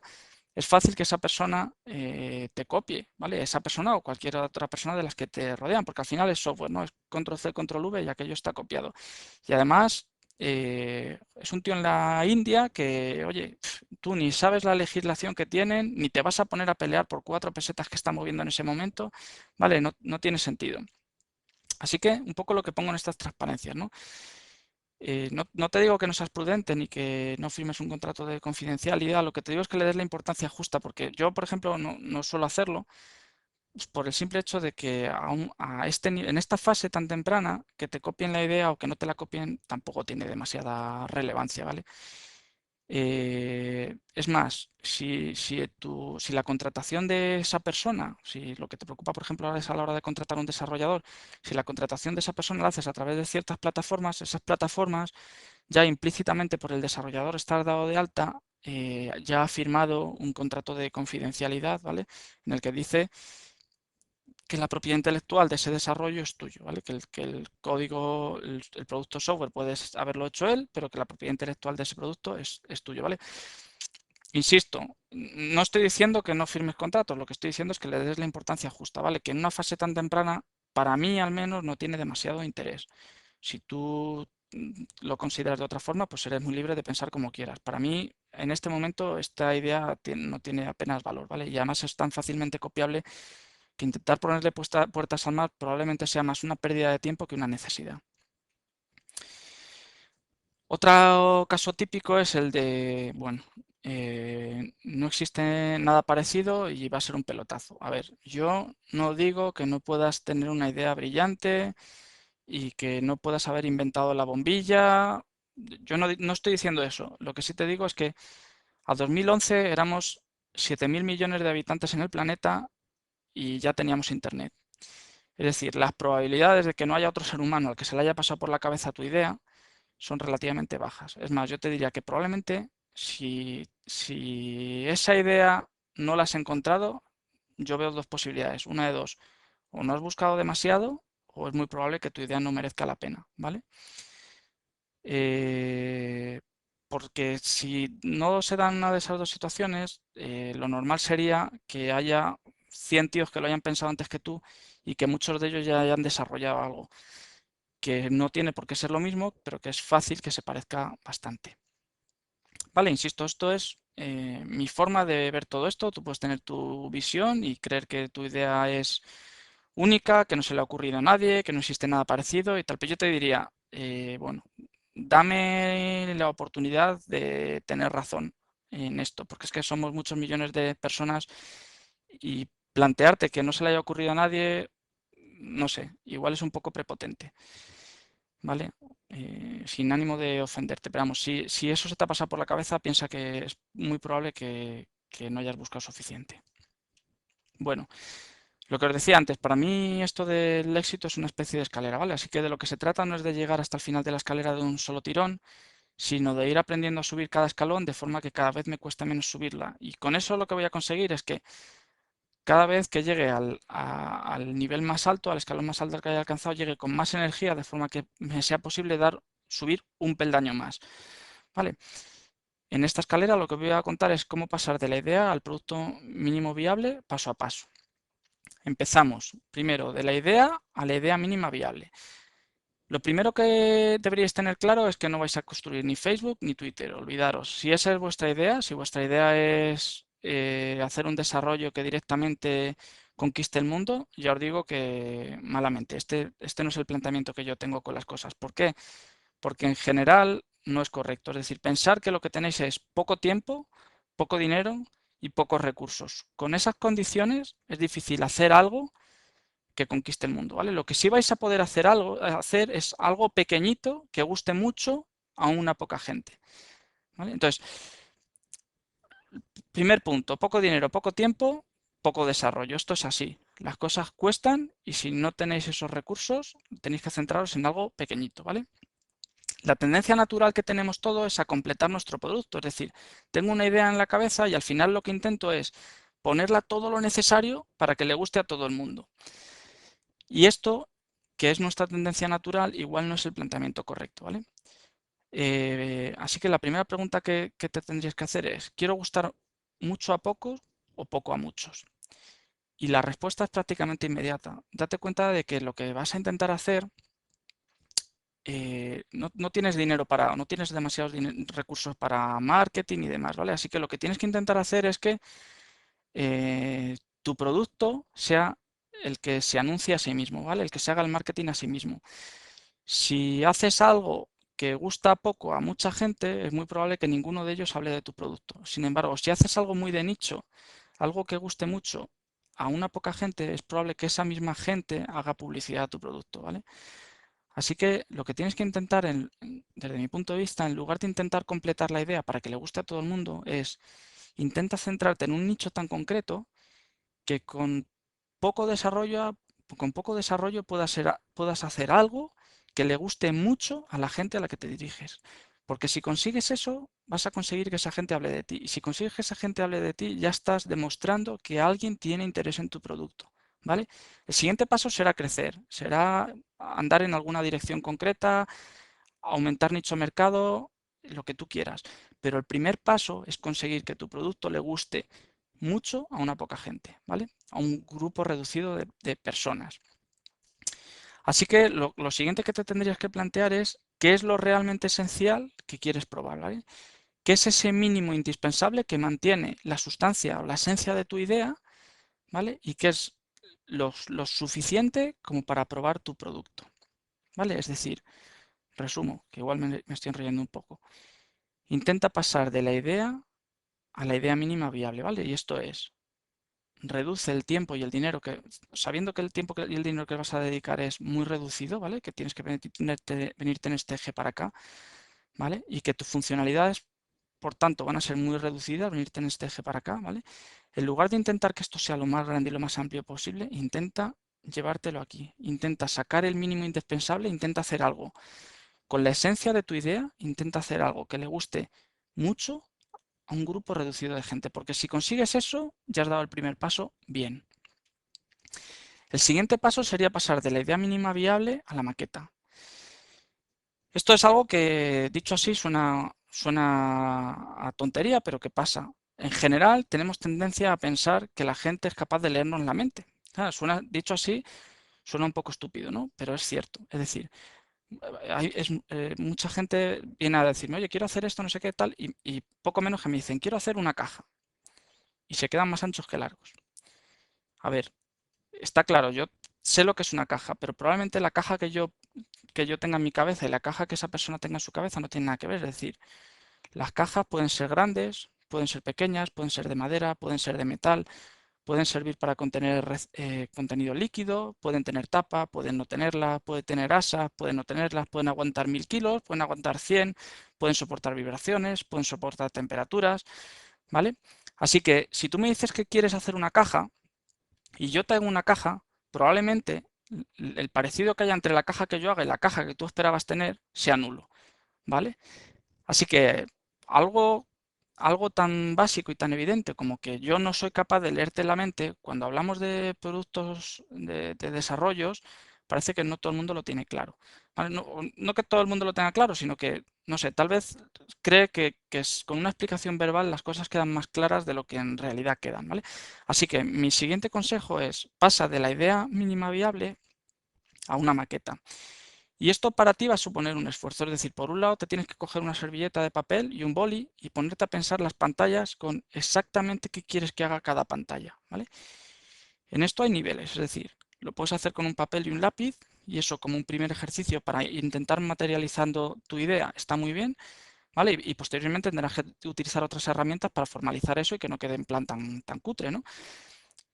Speaker 1: es fácil que esa persona te copie, ¿vale? Esa persona o cualquier otra persona de las que te rodean, porque al final es software, ¿no? Es control C, control V y aquello está copiado. Y además, es un tío en la India que, oye, tú ni sabes la legislación que tienen, ni te vas a poner a pelear por 4 pesetas que está moviendo en ese momento, ¿vale? No tiene sentido. Así que un poco lo que pongo en estas transparencias, ¿no? No te digo que no seas prudente ni que no firmes un contrato de confidencialidad, lo que te digo es que le des la importancia justa, porque yo, por ejemplo, no suelo hacerlo pues, por el simple hecho de que en esta fase tan temprana, que te copien la idea o que no te la copien, tampoco tiene demasiada relevancia, ¿vale? Es más, si la contratación de esa persona, si lo que te preocupa, por ejemplo, ahora es a la hora de contratar a un desarrollador, si la contratación de esa persona la haces a través de ciertas plataformas, esas plataformas ya implícitamente por el desarrollador estar dado de alta, ya ha firmado un contrato de confidencialidad, ¿vale? En el que dice que la propiedad intelectual de ese desarrollo es tuyo, ¿vale? Que el código, el producto software puedes haberlo hecho él, pero que la propiedad intelectual de ese producto es tuyo, ¿vale? Insisto, no estoy diciendo que no firmes contratos, lo que estoy diciendo es que le des la importancia justa, ¿vale? Que en una fase tan temprana, para mí al menos, no tiene demasiado interés. Si tú lo consideras de otra forma, pues eres muy libre de pensar como quieras. Para mí, en este momento, esta idea no tiene apenas valor, ¿vale? Y además es tan fácilmente copiable que intentar ponerle puertas al mar probablemente sea más una pérdida de tiempo que una necesidad. Otro caso típico es el de, bueno, no existe nada parecido y va a ser un pelotazo. A ver, yo no digo que no puedas tener una idea brillante y que no puedas haber inventado la bombilla. Yo no estoy diciendo eso. Lo que sí te digo es que a 2011 éramos 7.000 millones de habitantes en el planeta y ya teníamos internet. Es decir, las probabilidades de que no haya otro ser humano al que se le haya pasado por la cabeza tu idea son relativamente bajas. Es más, yo te diría que probablemente si esa idea no la has encontrado, yo veo dos posibilidades. Una de dos, o no has buscado demasiado o es muy probable que tu idea no merezca la pena, ¿vale? Eh, Porque si no se dan una de esas dos situaciones, lo normal sería que haya 100 tíos que lo hayan pensado antes que tú y que muchos de ellos ya hayan desarrollado algo que no tiene por qué ser lo mismo, pero que es fácil que se parezca bastante. Vale, insisto, esto es mi forma de ver todo esto. Tú puedes tener tu visión y creer que tu idea es única, que no se le ha ocurrido a nadie, que no existe nada parecido y tal. Pero yo te diría, bueno, dame la oportunidad de tener razón en esto, porque es que somos muchos millones de personas y plantearte que no se le haya ocurrido a nadie, no sé, igual es un poco prepotente. ¿Vale? Sin ánimo de ofenderte, pero vamos, si eso se te ha pasado por la cabeza, piensa que es muy probable que no hayas buscado suficiente. Bueno, lo que os decía antes, para mí esto del éxito es una especie de escalera, ¿vale? Así que de lo que se trata no es de llegar hasta el final de la escalera de un solo tirón, sino de ir aprendiendo a subir cada escalón de forma que cada vez me cuesta menos subirla. Y con eso lo que voy a conseguir es que cada vez que llegue al nivel más alto, al escalón más alto que haya alcanzado, llegue con más energía, de forma que me sea posible subir un peldaño más. ¿Vale? En esta escalera lo que voy a contar es cómo pasar de la idea al producto mínimo viable paso a paso. Empezamos primero de la idea a la idea mínima viable. Lo primero que deberíais tener claro es que no vais a construir ni Facebook ni Twitter, olvidaros. Si esa es vuestra idea, si vuestra idea es hacer un desarrollo que directamente conquiste el mundo, ya os digo que malamente. Este no es el planteamiento que yo tengo con las cosas. ¿Por qué? Porque en general no es correcto. Es decir, pensar que lo que tenéis es poco tiempo, poco dinero y pocos recursos. Con esas condiciones es difícil hacer algo que conquiste el mundo, ¿vale? Lo que sí vais a poder hacer es algo pequeñito que guste mucho a una poca gente, ¿vale? Entonces, primer punto, poco dinero, poco tiempo, poco desarrollo. Esto es así. Las cosas cuestan y si no tenéis esos recursos, tenéis que centraros en algo pequeñito, ¿vale? La tendencia natural que tenemos todo es a completar nuestro producto, es decir, tengo una idea en la cabeza y al final lo que intento es ponerla todo lo necesario para que le guste a todo el mundo. Y esto, que es nuestra tendencia natural, igual no es el planteamiento correcto, ¿vale? Así que la primera pregunta que te tendrías que hacer es, ¿quiero gustar mucho a pocos o poco a muchos? Y la respuesta es prácticamente inmediata. Date cuenta de que lo que vas a intentar hacer, no tienes dinero no tienes demasiados recursos para marketing y demás, ¿vale? Así que lo que tienes que intentar hacer es que tu producto sea el que se anuncie a sí mismo, ¿vale? El que se haga el marketing a sí mismo. Si haces algo que gusta poco a mucha gente, es muy probable que ninguno de ellos hable de tu producto. Sin embargo, si haces algo muy de nicho, algo que guste mucho a una poca gente, es probable que esa misma gente haga publicidad a tu producto, ¿vale? Así que lo que tienes que intentar, desde mi punto de vista, en lugar de intentar completar la idea para que le guste a todo el mundo, es intenta centrarte en un nicho tan concreto que con poco desarrollo puedas hacer algo que le guste mucho a la gente a la que te diriges. Porque si consigues eso, vas a conseguir que esa gente hable de ti. Y si consigues que esa gente hable de ti, ya estás demostrando que alguien tiene interés en tu producto. ¿Vale? El siguiente paso será crecer, será andar en alguna dirección concreta, aumentar nicho de mercado, lo que tú quieras. Pero el primer paso es conseguir que tu producto le guste mucho a una poca gente, ¿vale? A un grupo reducido de personas. Así que lo siguiente que te tendrías que plantear es qué es lo realmente esencial que quieres probar, ¿vale? ¿Qué es ese mínimo indispensable que mantiene la sustancia o la esencia de tu idea, ¿vale? Y qué es lo suficiente como para probar tu producto, ¿vale? Es decir, resumo, que igual me estoy enrollando un poco. Intenta pasar de la idea a la idea mínima viable, ¿vale? Y esto es, reduce el tiempo y el dinero sabiendo que el tiempo y el dinero que vas a dedicar es muy reducido, ¿vale? Que tienes que venirte en este eje para acá, ¿vale? Y que tus funcionalidades por tanto van a ser muy reducidas, venirte en este eje para acá, ¿vale? En lugar de intentar que esto sea lo más grande y lo más amplio posible, intenta llevártelo aquí. Intenta sacar el mínimo indispensable, intenta hacer algo con la esencia de tu idea, intenta hacer algo que le guste mucho a un grupo reducido de gente, porque si consigues eso, ya has dado el primer paso bien. El siguiente paso sería pasar de la idea mínima viable a la maqueta. Esto es algo que, dicho así, suena a tontería, pero ¿qué pasa? En general, tenemos tendencia a pensar que la gente es capaz de leernos la mente. Dicho así, suena un poco estúpido, ¿no? Pero es cierto. Es decir, mucha gente viene a decirme, oye, quiero hacer esto, no sé qué tal, y poco menos que me dicen, quiero hacer una caja. Y se quedan más anchos que largos. A ver, está claro, yo sé lo que es una caja, pero probablemente la caja que yo tenga en mi cabeza y la caja que esa persona tenga en su cabeza no tiene nada que ver. Es decir, las cajas pueden ser grandes, pueden ser pequeñas, pueden ser de madera, pueden ser de metal, pueden servir para contener contenido líquido, pueden tener tapa, pueden no tenerla, pueden tener asa, pueden no tenerlas, pueden aguantar 1000 kilos, pueden aguantar 100, pueden soportar vibraciones, pueden soportar temperaturas, ¿vale? Así que si tú me dices que quieres hacer una caja y yo te hago una caja, probablemente el parecido que haya entre la caja que yo haga y la caja que tú esperabas tener sea nulo, ¿vale? Así que algo, algo tan básico y tan evidente como que yo no soy capaz de leerte la mente, cuando hablamos de productos de desarrollos, parece que no todo el mundo lo tiene claro. ¿Vale? No que todo el mundo lo tenga claro, sino que, no sé, tal vez cree que con una explicación verbal las cosas quedan más claras de lo que en realidad quedan, ¿vale? Así que mi siguiente consejo es, pasa de la idea mínima viable a una maqueta. Y esto para ti va a suponer un esfuerzo, es decir, por un lado te tienes que coger una servilleta de papel y un boli y ponerte a pensar las pantallas con exactamente qué quieres que haga cada pantalla, ¿vale? En esto hay niveles, es decir, lo puedes hacer con un papel y un lápiz y eso como un primer ejercicio para intentar materializando tu idea está muy bien, ¿vale? Y posteriormente tendrás que utilizar otras herramientas para formalizar eso y que no quede en plan tan cutre, ¿no?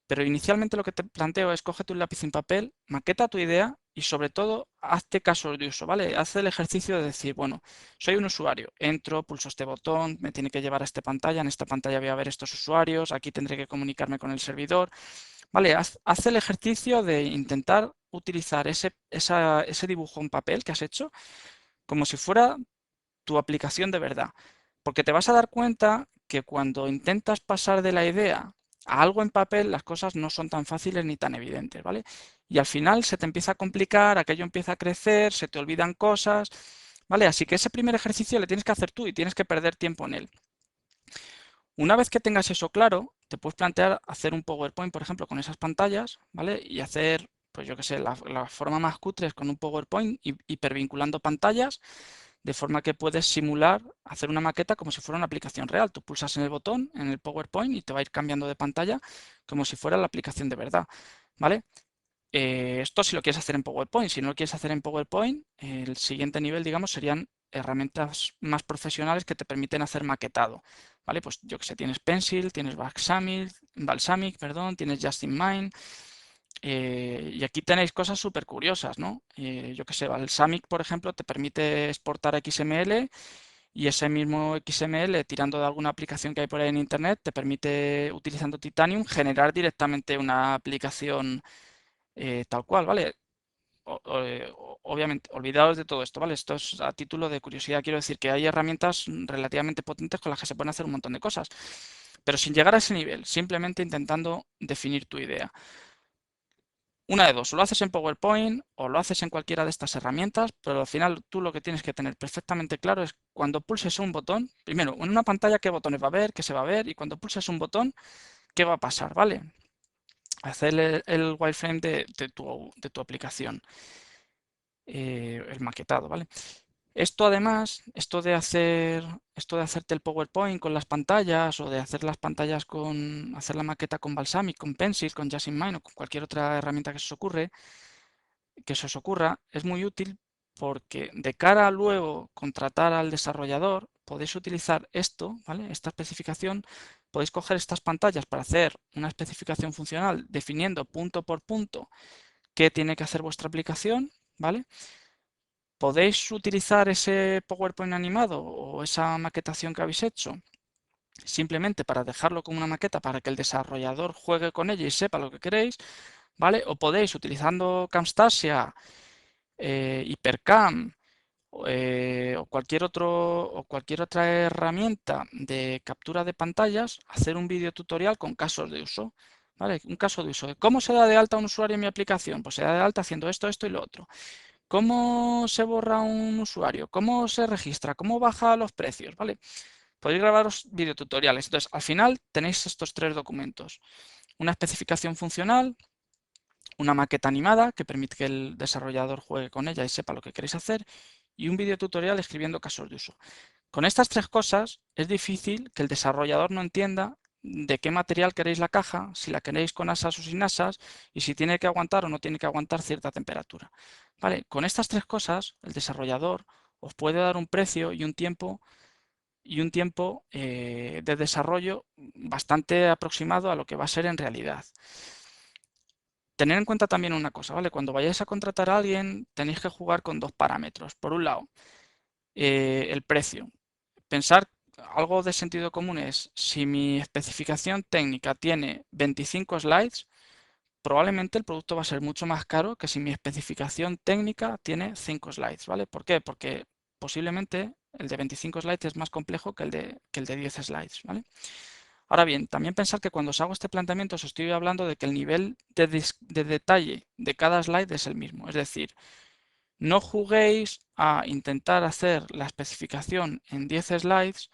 Speaker 1: Pero inicialmente lo que te planteo es cógete un lápiz y un papel, maqueta tu idea y sobre todo hazte caso de uso, ¿vale? Haz el ejercicio de decir, bueno, soy un usuario, entro, pulso este botón, me tiene que llevar a esta pantalla, en esta pantalla voy a ver estos usuarios, aquí tendré que comunicarme con el servidor, ¿vale? Haz el ejercicio de intentar utilizar ese dibujo en papel que has hecho como si fuera tu aplicación de verdad. Porque te vas a dar cuenta que cuando intentas pasar de la idea a algo en papel, las cosas no son tan fáciles ni tan evidentes, ¿vale? Y al final se te empieza a complicar, aquello empieza a crecer, se te olvidan cosas, ¿vale? Así que ese primer ejercicio le tienes que hacer tú y tienes que perder tiempo en él. Una vez que tengas eso claro, te puedes plantear hacer un PowerPoint, por ejemplo, con esas pantallas, ¿vale? Y hacer, pues yo qué sé, la forma más cutre es con un PowerPoint hipervinculando pantallas de forma que puedes simular, hacer una maqueta como si fuera una aplicación real. Tú pulsas en el botón, en el PowerPoint, y te va a ir cambiando de pantalla como si fuera la aplicación de verdad, ¿vale? Esto si lo quieres hacer en PowerPoint. Si no lo quieres hacer en PowerPoint, el siguiente nivel, digamos, serían herramientas más profesionales que te permiten hacer maquetado, ¿vale? Pues yo que sé, tienes Pencil, tienes Balsamic, perdón, tienes Just-in-Mind, y aquí tenéis cosas súper curiosas, ¿no? Yo que sé, Balsamic, por ejemplo, te permite exportar XML y ese mismo XML, tirando de alguna aplicación que hay por ahí en Internet, te permite, utilizando Titanium, generar directamente una aplicación tal cual, ¿vale? Obviamente, olvidaos de todo esto, ¿vale? Esto es a título de curiosidad. Quiero decir que hay herramientas relativamente potentes con las que se pueden hacer un montón de cosas, pero sin llegar a ese nivel, simplemente intentando definir tu idea. Una de dos, lo haces en PowerPoint o lo haces en cualquiera de estas herramientas, pero al final tú lo que tienes que tener perfectamente claro es cuando pulses un botón, primero, en una pantalla qué botones va a haber, qué se va a ver, y cuando pulses un botón, qué va a pasar, ¿vale? Hacer el wireframe de tu aplicación, el maquetado, ¿vale? Esto además, esto de hacerte el PowerPoint con las pantallas o de hacer las pantallas hacer la maqueta con Balsamic, con Pencil, con Just-in-Mind o con cualquier otra herramienta que se os ocurra, es muy útil porque de cara a luego contratar al desarrollador, podéis utilizar esto, ¿vale? Esta especificación, podéis coger estas pantallas para hacer una especificación funcional definiendo punto por punto qué tiene que hacer vuestra aplicación, ¿vale? ¿Podéis utilizar ese PowerPoint animado o esa maquetación que habéis hecho simplemente para dejarlo como una maqueta para que el desarrollador juegue con ella y sepa lo que queréis? ¿Vale? O podéis, utilizando Camtasia, Hypercam o cualquier otra herramienta de captura de pantallas, hacer un vídeo tutorial con casos de uso. ¿Vale? Un caso de uso. ¿Cómo se da de alta un usuario en mi aplicación? Pues se da de alta haciendo esto, esto y lo otro. ¿Cómo se borra un usuario? ¿Cómo se registra? ¿Cómo baja los precios? ¿Vale? Podéis grabaros videotutoriales. Entonces, al final tenéis estos tres documentos. Una especificación funcional, una maqueta animada que permite que el desarrollador juegue con ella y sepa lo que queréis hacer, y un videotutorial escribiendo casos de uso. Con estas tres cosas es difícil que el desarrollador no entienda de qué material queréis la caja, si la queréis con asas o sin asas, y si tiene que aguantar o no tiene que aguantar cierta temperatura. ¿Vale? Con estas tres cosas, el desarrollador os puede dar un precio y un tiempo de desarrollo bastante aproximado a lo que va a ser en realidad. Tener en cuenta también una cosa, ¿vale? Cuando vayáis a contratar a alguien, tenéis que jugar con dos parámetros. Por un lado, el precio. Pensar algo de sentido común es, si mi especificación técnica tiene 25 slides, probablemente el producto va a ser mucho más caro que si mi especificación técnica tiene 5 slides, ¿vale? ¿Por qué? Porque posiblemente el de 25 slides es más complejo que el de 10 slides, ¿vale? Ahora bien, también pensar que cuando os hago este planteamiento os estoy hablando de que el nivel de detalle de cada slide es el mismo. Es decir, no juguéis a intentar hacer la especificación en 10 slides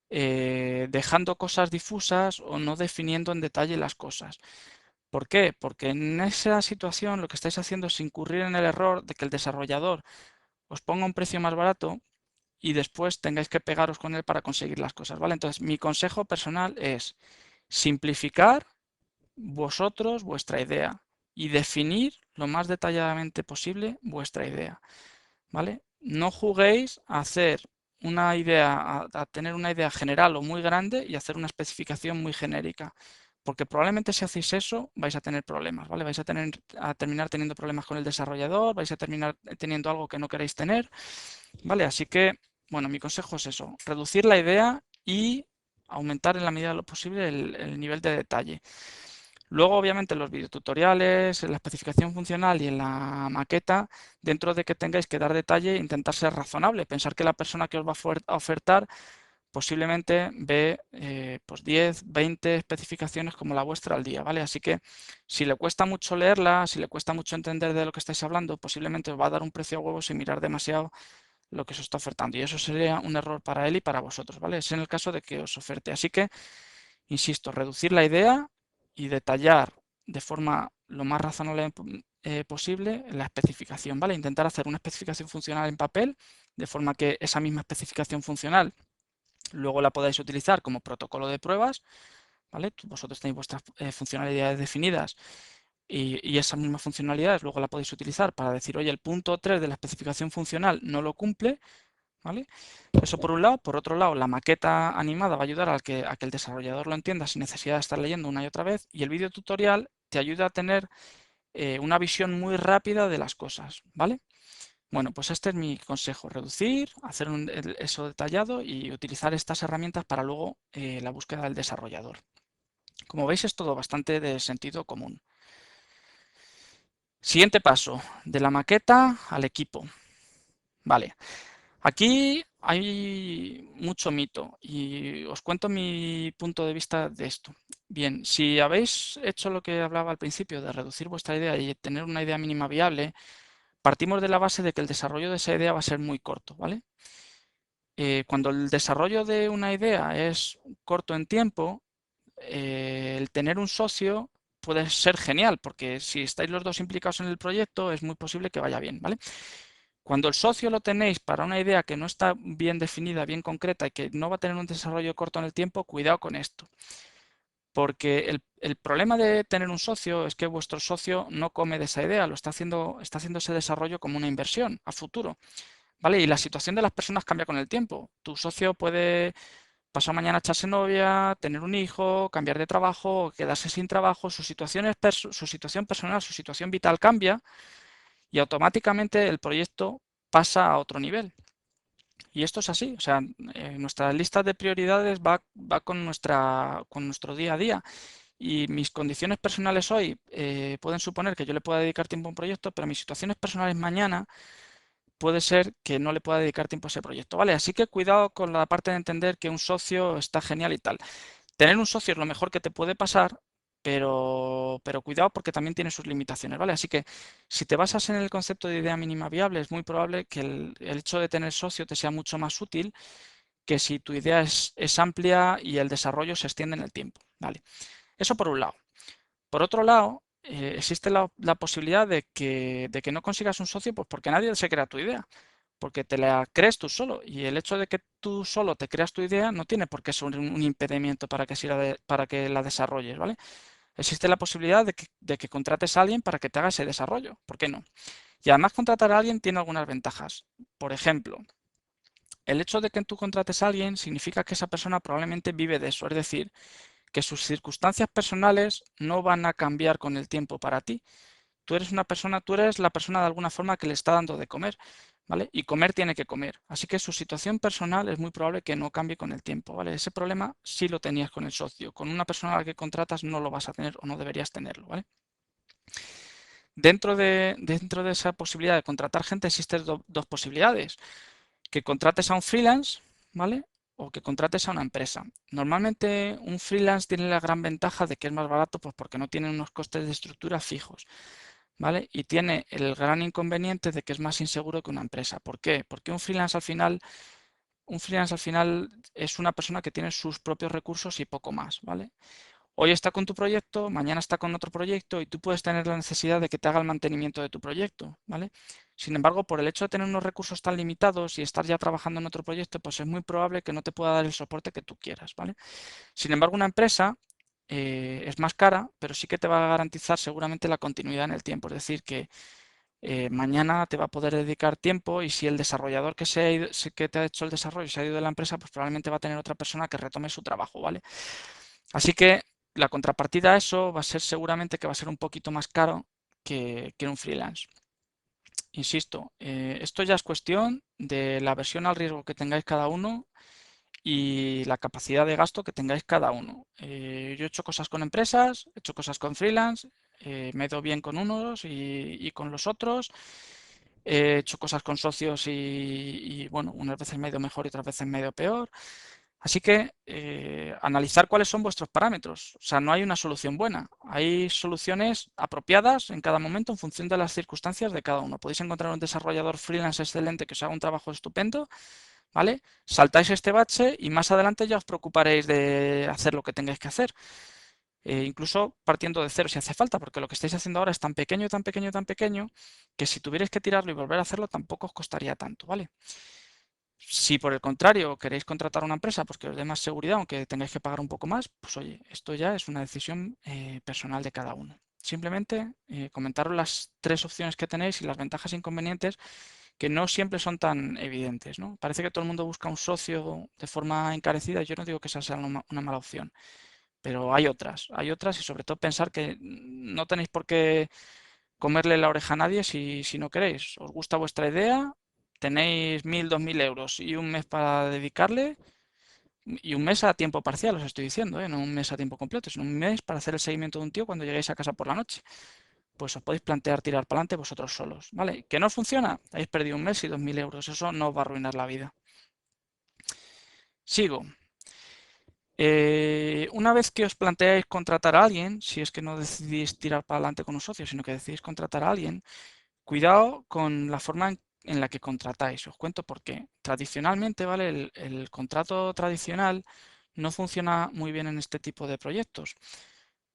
Speaker 1: dejando cosas difusas o no definiendo en detalle las cosas. ¿Por qué? Porque en esa situación lo que estáis haciendo es incurrir en el error de que el desarrollador os ponga un precio más barato y después tengáis que pegaros con él para conseguir las cosas, ¿vale? Entonces, mi consejo personal es simplificar vosotros vuestra idea y definir lo más detalladamente posible vuestra idea, ¿vale? No juguéis a hacer una idea, a tener una idea general o muy grande y hacer una especificación muy genérica, porque probablemente si hacéis eso vais a tener problemas, ¿vale? Vais a terminar teniendo problemas con el desarrollador, vais a terminar teniendo algo que no queréis tener, ¿vale? Así que, bueno, mi consejo es eso, reducir la idea y aumentar en la medida de lo posible el nivel de detalle. Luego, obviamente, los videotutoriales, en la especificación funcional y en la maqueta, dentro de que tengáis que dar detalle, intentar ser razonable, pensar que la persona que os va a ofertar posiblemente ve pues 10, 20 especificaciones como la vuestra al día, ¿vale? Así que si le cuesta mucho leerla, si le cuesta mucho entender de lo que estáis hablando, posiblemente os va a dar un precio a huevo sin mirar demasiado lo que os está ofertando. Y eso sería un error para él y para vosotros, ¿vale? Es en el caso de que os oferte. Así que insisto, reducir la idea y detallar de forma lo más razonable posible la especificación, ¿vale? Intentar hacer una especificación funcional en papel, de forma que esa misma especificación funcional luego la podáis utilizar como protocolo de pruebas, ¿vale? Vosotros tenéis vuestras funcionalidades definidas y esas mismas funcionalidades luego la podéis utilizar para decir, oye, el punto 3 de la especificación funcional no lo cumple, ¿vale? Eso por un lado. Por otro lado, la maqueta animada va a ayudar a que el desarrollador lo entienda sin necesidad de estar leyendo una y otra vez. Y el vídeo tutorial te ayuda a tener una visión muy rápida de las cosas, ¿vale? Bueno, pues este es mi consejo, reducir, hacer eso detallado y utilizar estas herramientas para luego la búsqueda del desarrollador. Como veis, es todo bastante de sentido común. Siguiente paso, de la maqueta al equipo. Vale, aquí hay mucho mito y os cuento mi punto de vista de esto. Bien, si habéis hecho lo que hablaba al principio de reducir vuestra idea y tener una idea mínima viable, partimos de la base de que el desarrollo de esa idea va a ser muy corto, ¿vale? Cuando el desarrollo de una idea es corto en tiempo, el tener un socio puede ser genial, porque si estáis los dos implicados en el proyecto es muy posible que vaya bien, ¿vale? Cuando el socio lo tenéis para una idea que no está bien definida, bien concreta y que no va a tener un desarrollo corto en el tiempo, cuidado con esto. Porque el problema de tener un socio es que vuestro socio no come de esa idea, está haciendo ese desarrollo como una inversión a futuro. ¿Vale? Y la situación de las personas cambia con el tiempo. Tu socio puede pasar mañana echarse novia, tener un hijo, cambiar de trabajo, quedarse sin trabajo, su situación personal, su situación vital cambia y automáticamente el proyecto pasa a otro nivel. Y esto es así, o sea, nuestra lista de prioridades va con nuestro día a día. Y mis condiciones personales hoy pueden suponer que yo le pueda dedicar tiempo a un proyecto, pero mis situaciones personales mañana puede ser que no le pueda dedicar tiempo a ese proyecto, ¿vale? Así que cuidado con la parte de entender que un socio está genial y tal. Tener un socio es lo mejor que te puede pasar, pero cuidado porque también tiene sus limitaciones, ¿vale? Así que si te basas en el concepto de idea mínima viable, es muy probable que el hecho de tener socio te sea mucho más útil que si tu idea es amplia y el desarrollo se extiende en el tiempo, ¿vale? Eso por un lado. Por otro lado, existe la posibilidad de que no consigas un socio, pues porque nadie se crea tu idea, porque te la crees tú solo. Y el hecho de que tú solo te creas tu idea no tiene por qué ser un impedimento para que, para que la desarrolles, ¿vale? Existe la posibilidad de que contrates a alguien para que te haga ese desarrollo. ¿Por qué no? Y además contratar a alguien tiene algunas ventajas. Por ejemplo, el hecho de que tú contrates a alguien significa que esa persona probablemente vive de eso, es decir, que sus circunstancias personales no van a cambiar con el tiempo para ti. Tú eres la persona de alguna forma que le está dando de comer, ¿vale? Y comer tiene que comer. Así que su situación personal es muy probable que no cambie con el tiempo, ¿vale? Ese problema sí lo tenías con el socio. Con una persona a la que contratas no lo vas a tener o no deberías tenerlo, ¿vale? Dentro de esa posibilidad de contratar gente existen dos posibilidades. Que contrates a un freelance, ¿vale? O que contrates a una empresa. Normalmente un freelance tiene la gran ventaja de que es más barato, pues porque no tiene unos costes de estructura fijos, ¿vale? Y tiene el gran inconveniente de que es más inseguro que una empresa. ¿Por qué? Porque un freelance al final es una persona que tiene sus propios recursos y poco más, ¿vale? Hoy está con tu proyecto, mañana está con otro proyecto y tú puedes tener la necesidad de que te haga el mantenimiento de tu proyecto, ¿vale? Sin embargo, por el hecho de tener unos recursos tan limitados y estar ya trabajando en otro proyecto, pues es muy probable que no te pueda dar el soporte que tú quieras, ¿vale? Sin embargo, una empresa es más cara, pero sí que te va a garantizar seguramente la continuidad en el tiempo. Es decir, que mañana te va a poder dedicar tiempo y si el desarrollador que te ha hecho el desarrollo se ha ido de la empresa, pues probablemente va a tener otra persona que retome su trabajo, ¿vale? Así que la contrapartida a eso va a ser seguramente que va a ser un poquito más caro que un freelance. Insisto, esto ya es cuestión de la aversión al riesgo que tengáis cada uno y la capacidad de gasto que tengáis cada uno. Yo he hecho cosas con empresas, he hecho cosas con freelance, me he ido bien con unos y con los otros. He hecho cosas con socios y, bueno, unas veces me ha ido mejor y otras veces me ha ido peor. Así que analizar cuáles son vuestros parámetros. O sea, no hay una solución buena. Hay soluciones apropiadas en cada momento en función de las circunstancias de cada uno. Podéis encontrar un desarrollador freelance excelente que os haga un trabajo estupendo, ¿vale? Saltáis este bache y más adelante ya os preocuparéis de hacer lo que tengáis que hacer. Incluso partiendo de cero si hace falta, porque lo que estáis haciendo ahora es tan pequeño, tan pequeño, tan pequeño, que si tuvierais que tirarlo y volver a hacerlo tampoco os costaría tanto, ¿vale? Si por el contrario queréis contratar a una empresa pues que os dé más seguridad, aunque tengáis que pagar un poco más, pues oye, esto ya es una decisión personal de cada uno. Simplemente comentaros las tres opciones que tenéis y las ventajas e inconvenientes que no siempre son tan evidentes, ¿no? Parece que todo el mundo busca un socio de forma encarecida y yo no digo que esa sea una mala opción, pero hay otras y sobre todo pensar que no tenéis por qué comerle la oreja a nadie si no queréis. Os gusta vuestra idea, tenéis 1.000, 2.000 euros y un mes para dedicarle, y un mes a tiempo parcial, os estoy diciendo, no un mes a tiempo completo, sino un mes para hacer el seguimiento de un tío cuando lleguéis a casa por la noche. Pues os podéis plantear tirar para adelante vosotros solos, ¿vale? ¿Que no funciona? Habéis perdido un mes y 2.000 euros, eso no os va a arruinar la vida. Sigo. Una vez que os planteáis contratar a alguien, si es que no decidís tirar para adelante con un socio, sino que decidís contratar a alguien, cuidado con la forma en la que contratáis. Os cuento por qué. Tradicionalmente, ¿vale? El contrato tradicional no funciona muy bien en este tipo de proyectos.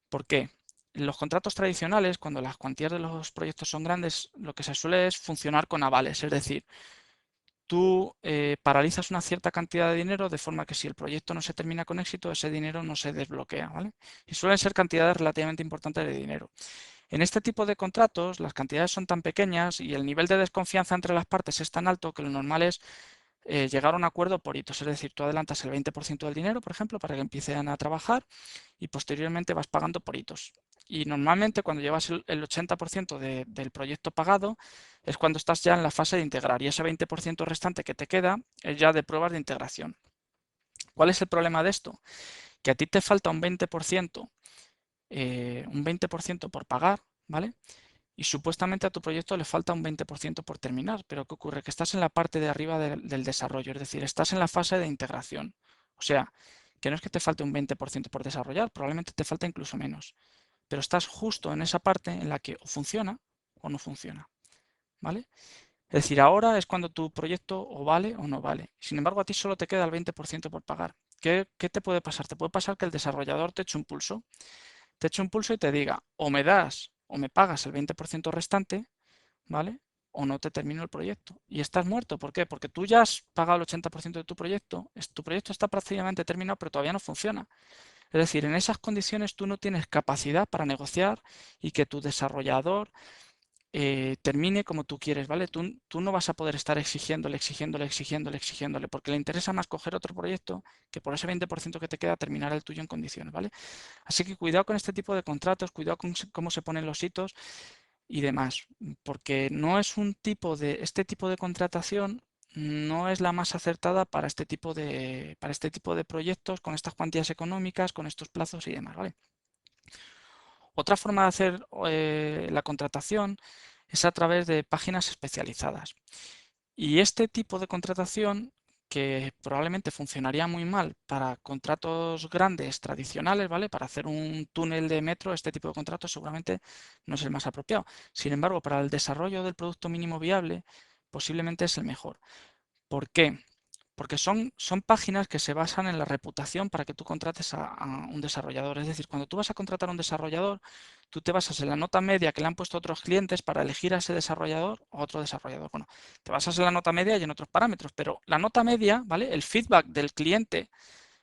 Speaker 1: ¿Por qué? En los contratos tradicionales, cuando las cuantías de los proyectos son grandes, lo que se suele es funcionar con avales, es decir, tú paralizas una cierta cantidad de dinero de forma que si el proyecto no se termina con éxito, ese dinero no se desbloquea, ¿vale? Y suelen ser cantidades relativamente importantes de dinero. En este tipo de contratos, las cantidades son tan pequeñas y el nivel de desconfianza entre las partes es tan alto que lo normal es llegar a un acuerdo por hitos. Es decir, tú adelantas el 20% del dinero, por ejemplo, para que empiecen a trabajar y posteriormente vas pagando por hitos. Y normalmente cuando llevas el 80% del proyecto pagado es cuando estás ya en la fase de integrar y ese 20% restante que te queda es ya de pruebas de integración. ¿Cuál es el problema de esto? Que a ti te falta un 20% por pagar, ¿vale? Y supuestamente a tu proyecto le falta un 20% por terminar, pero ¿qué ocurre? Que estás en la parte de arriba del desarrollo, es decir, estás en la fase de integración. O sea, que no es que te falte un 20% por desarrollar, probablemente te falta incluso menos, pero estás justo en esa parte en la que o funciona o no funciona, ¿vale? Es decir, ahora es cuando tu proyecto o vale o no vale. Sin embargo, a ti solo te queda el 20% por pagar. ¿Qué te puede pasar? Te puede pasar que el desarrollador te eche un pulso y te diga, o me das o me pagas el 20% restante, ¿vale? O no te termino el proyecto. Y estás muerto. ¿Por qué? Porque tú ya has pagado el 80% de tu proyecto está prácticamente terminado, pero todavía no funciona. Es decir, en esas condiciones tú no tienes capacidad para negociar y que tu desarrollador termine como tú quieres, ¿vale? Tú no vas a poder estar exigiéndole, porque le interesa más coger otro proyecto que por ese 20% que te queda terminar el tuyo en condiciones, ¿vale? Así que cuidado con este tipo de contratos, cuidado con cómo se ponen los hitos y demás, porque no es este tipo de contratación no es la más acertada para este tipo de proyectos, con estas cuantías económicas, con estos plazos y demás, ¿vale? Otra forma de hacer la contratación es a través de páginas especializadas. Y este tipo de contratación, que probablemente funcionaría muy mal para contratos grandes tradicionales, ¿vale? Para hacer un túnel de metro, este tipo de contratos seguramente no es el más apropiado. Sin embargo, para el desarrollo del producto mínimo viable, posiblemente es el mejor. ¿Por qué? Porque son páginas que se basan en la reputación para que tú contrates a un desarrollador. Es decir, cuando tú vas a contratar a un desarrollador, tú te basas en la nota media que le han puesto otros clientes para elegir a ese desarrollador o otro desarrollador. Bueno, te basas en la nota media y en otros parámetros, pero la nota media, ¿vale? El feedback del cliente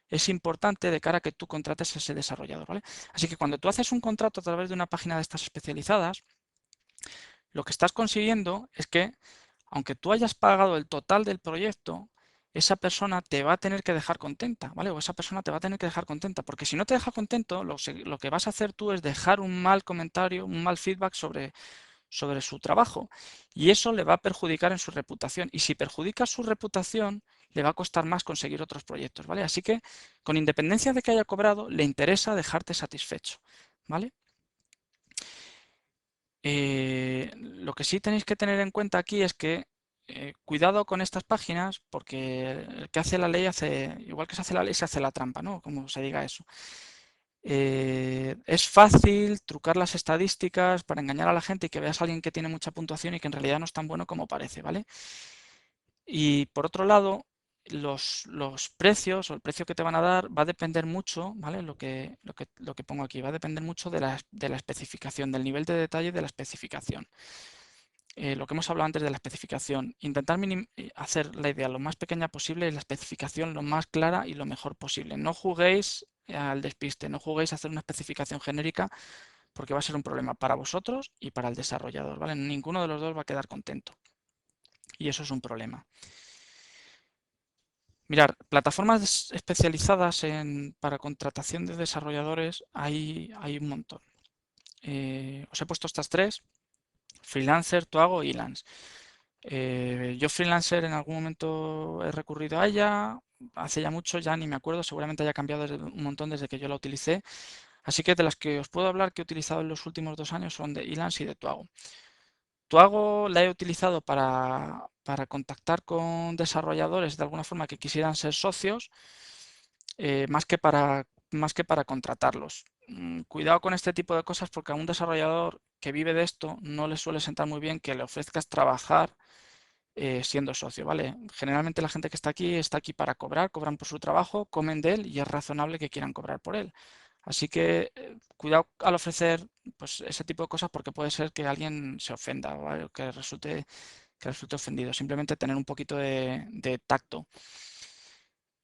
Speaker 1: es importante de cara a que tú contrates a ese desarrollador, ¿vale? Así que cuando tú haces un contrato a través de una página de estas especializadas, lo que estás consiguiendo es que, aunque tú hayas pagado el total del proyecto, esa persona te va a tener que dejar contenta, ¿vale? O esa persona te va a tener que dejar contenta, porque si no te deja contento, lo que vas a hacer tú es dejar un mal comentario, un mal feedback sobre su trabajo, y eso le va a perjudicar en su reputación, y si perjudica su reputación, le va a costar más conseguir otros proyectos, ¿vale? Así que, con independencia de que haya cobrado, le interesa dejarte satisfecho, ¿vale? Lo que sí tenéis que tener en cuenta aquí es que cuidado con estas páginas porque el que hace la ley hace, igual que se hace la ley, se hace la trampa, ¿no? Como se diga eso. Es fácil trucar las estadísticas para engañar a la gente y que veas a alguien que tiene mucha puntuación y que en realidad no es tan bueno como parece, ¿vale? Y por otro lado, los precios o el precio que te van a dar va a depender mucho, ¿vale? Lo que pongo aquí, va a depender mucho de la especificación, del nivel de detalle de la especificación. Lo que hemos hablado antes de la especificación, intentar hacer la idea lo más pequeña posible y la especificación lo más clara y lo mejor posible. No juguéis al despiste, no juguéis a hacer una especificación genérica porque va a ser un problema para vosotros y para el desarrollador, ¿vale? Ninguno de los dos va a quedar contento y eso es un problema. Mirar, plataformas especializadas para contratación de desarrolladores hay un montón. Os he puesto estas tres, Freelancer, Toago y Elance. Yo Freelancer en algún momento he recurrido a ella, hace ya mucho, ya ni me acuerdo, seguramente haya cambiado un montón desde que yo la utilicé. Así que de las que os puedo hablar que he utilizado en los últimos 2 años son de Elance y de Toago. Toago la he utilizado para contactar con desarrolladores de alguna forma que quisieran ser socios más que para contratarlos. Cuidado con este tipo de cosas porque a un desarrollador que vive de esto no le suele sentar muy bien que le ofrezcas trabajar siendo socio, ¿vale? Generalmente la gente que está aquí para cobrar, cobran por su trabajo, comen de él y es razonable que quieran cobrar por él. Así que cuidado al ofrecer pues, ese tipo de cosas porque puede ser que alguien se ofenda o que resulte ofendido. Simplemente tener un poquito de tacto.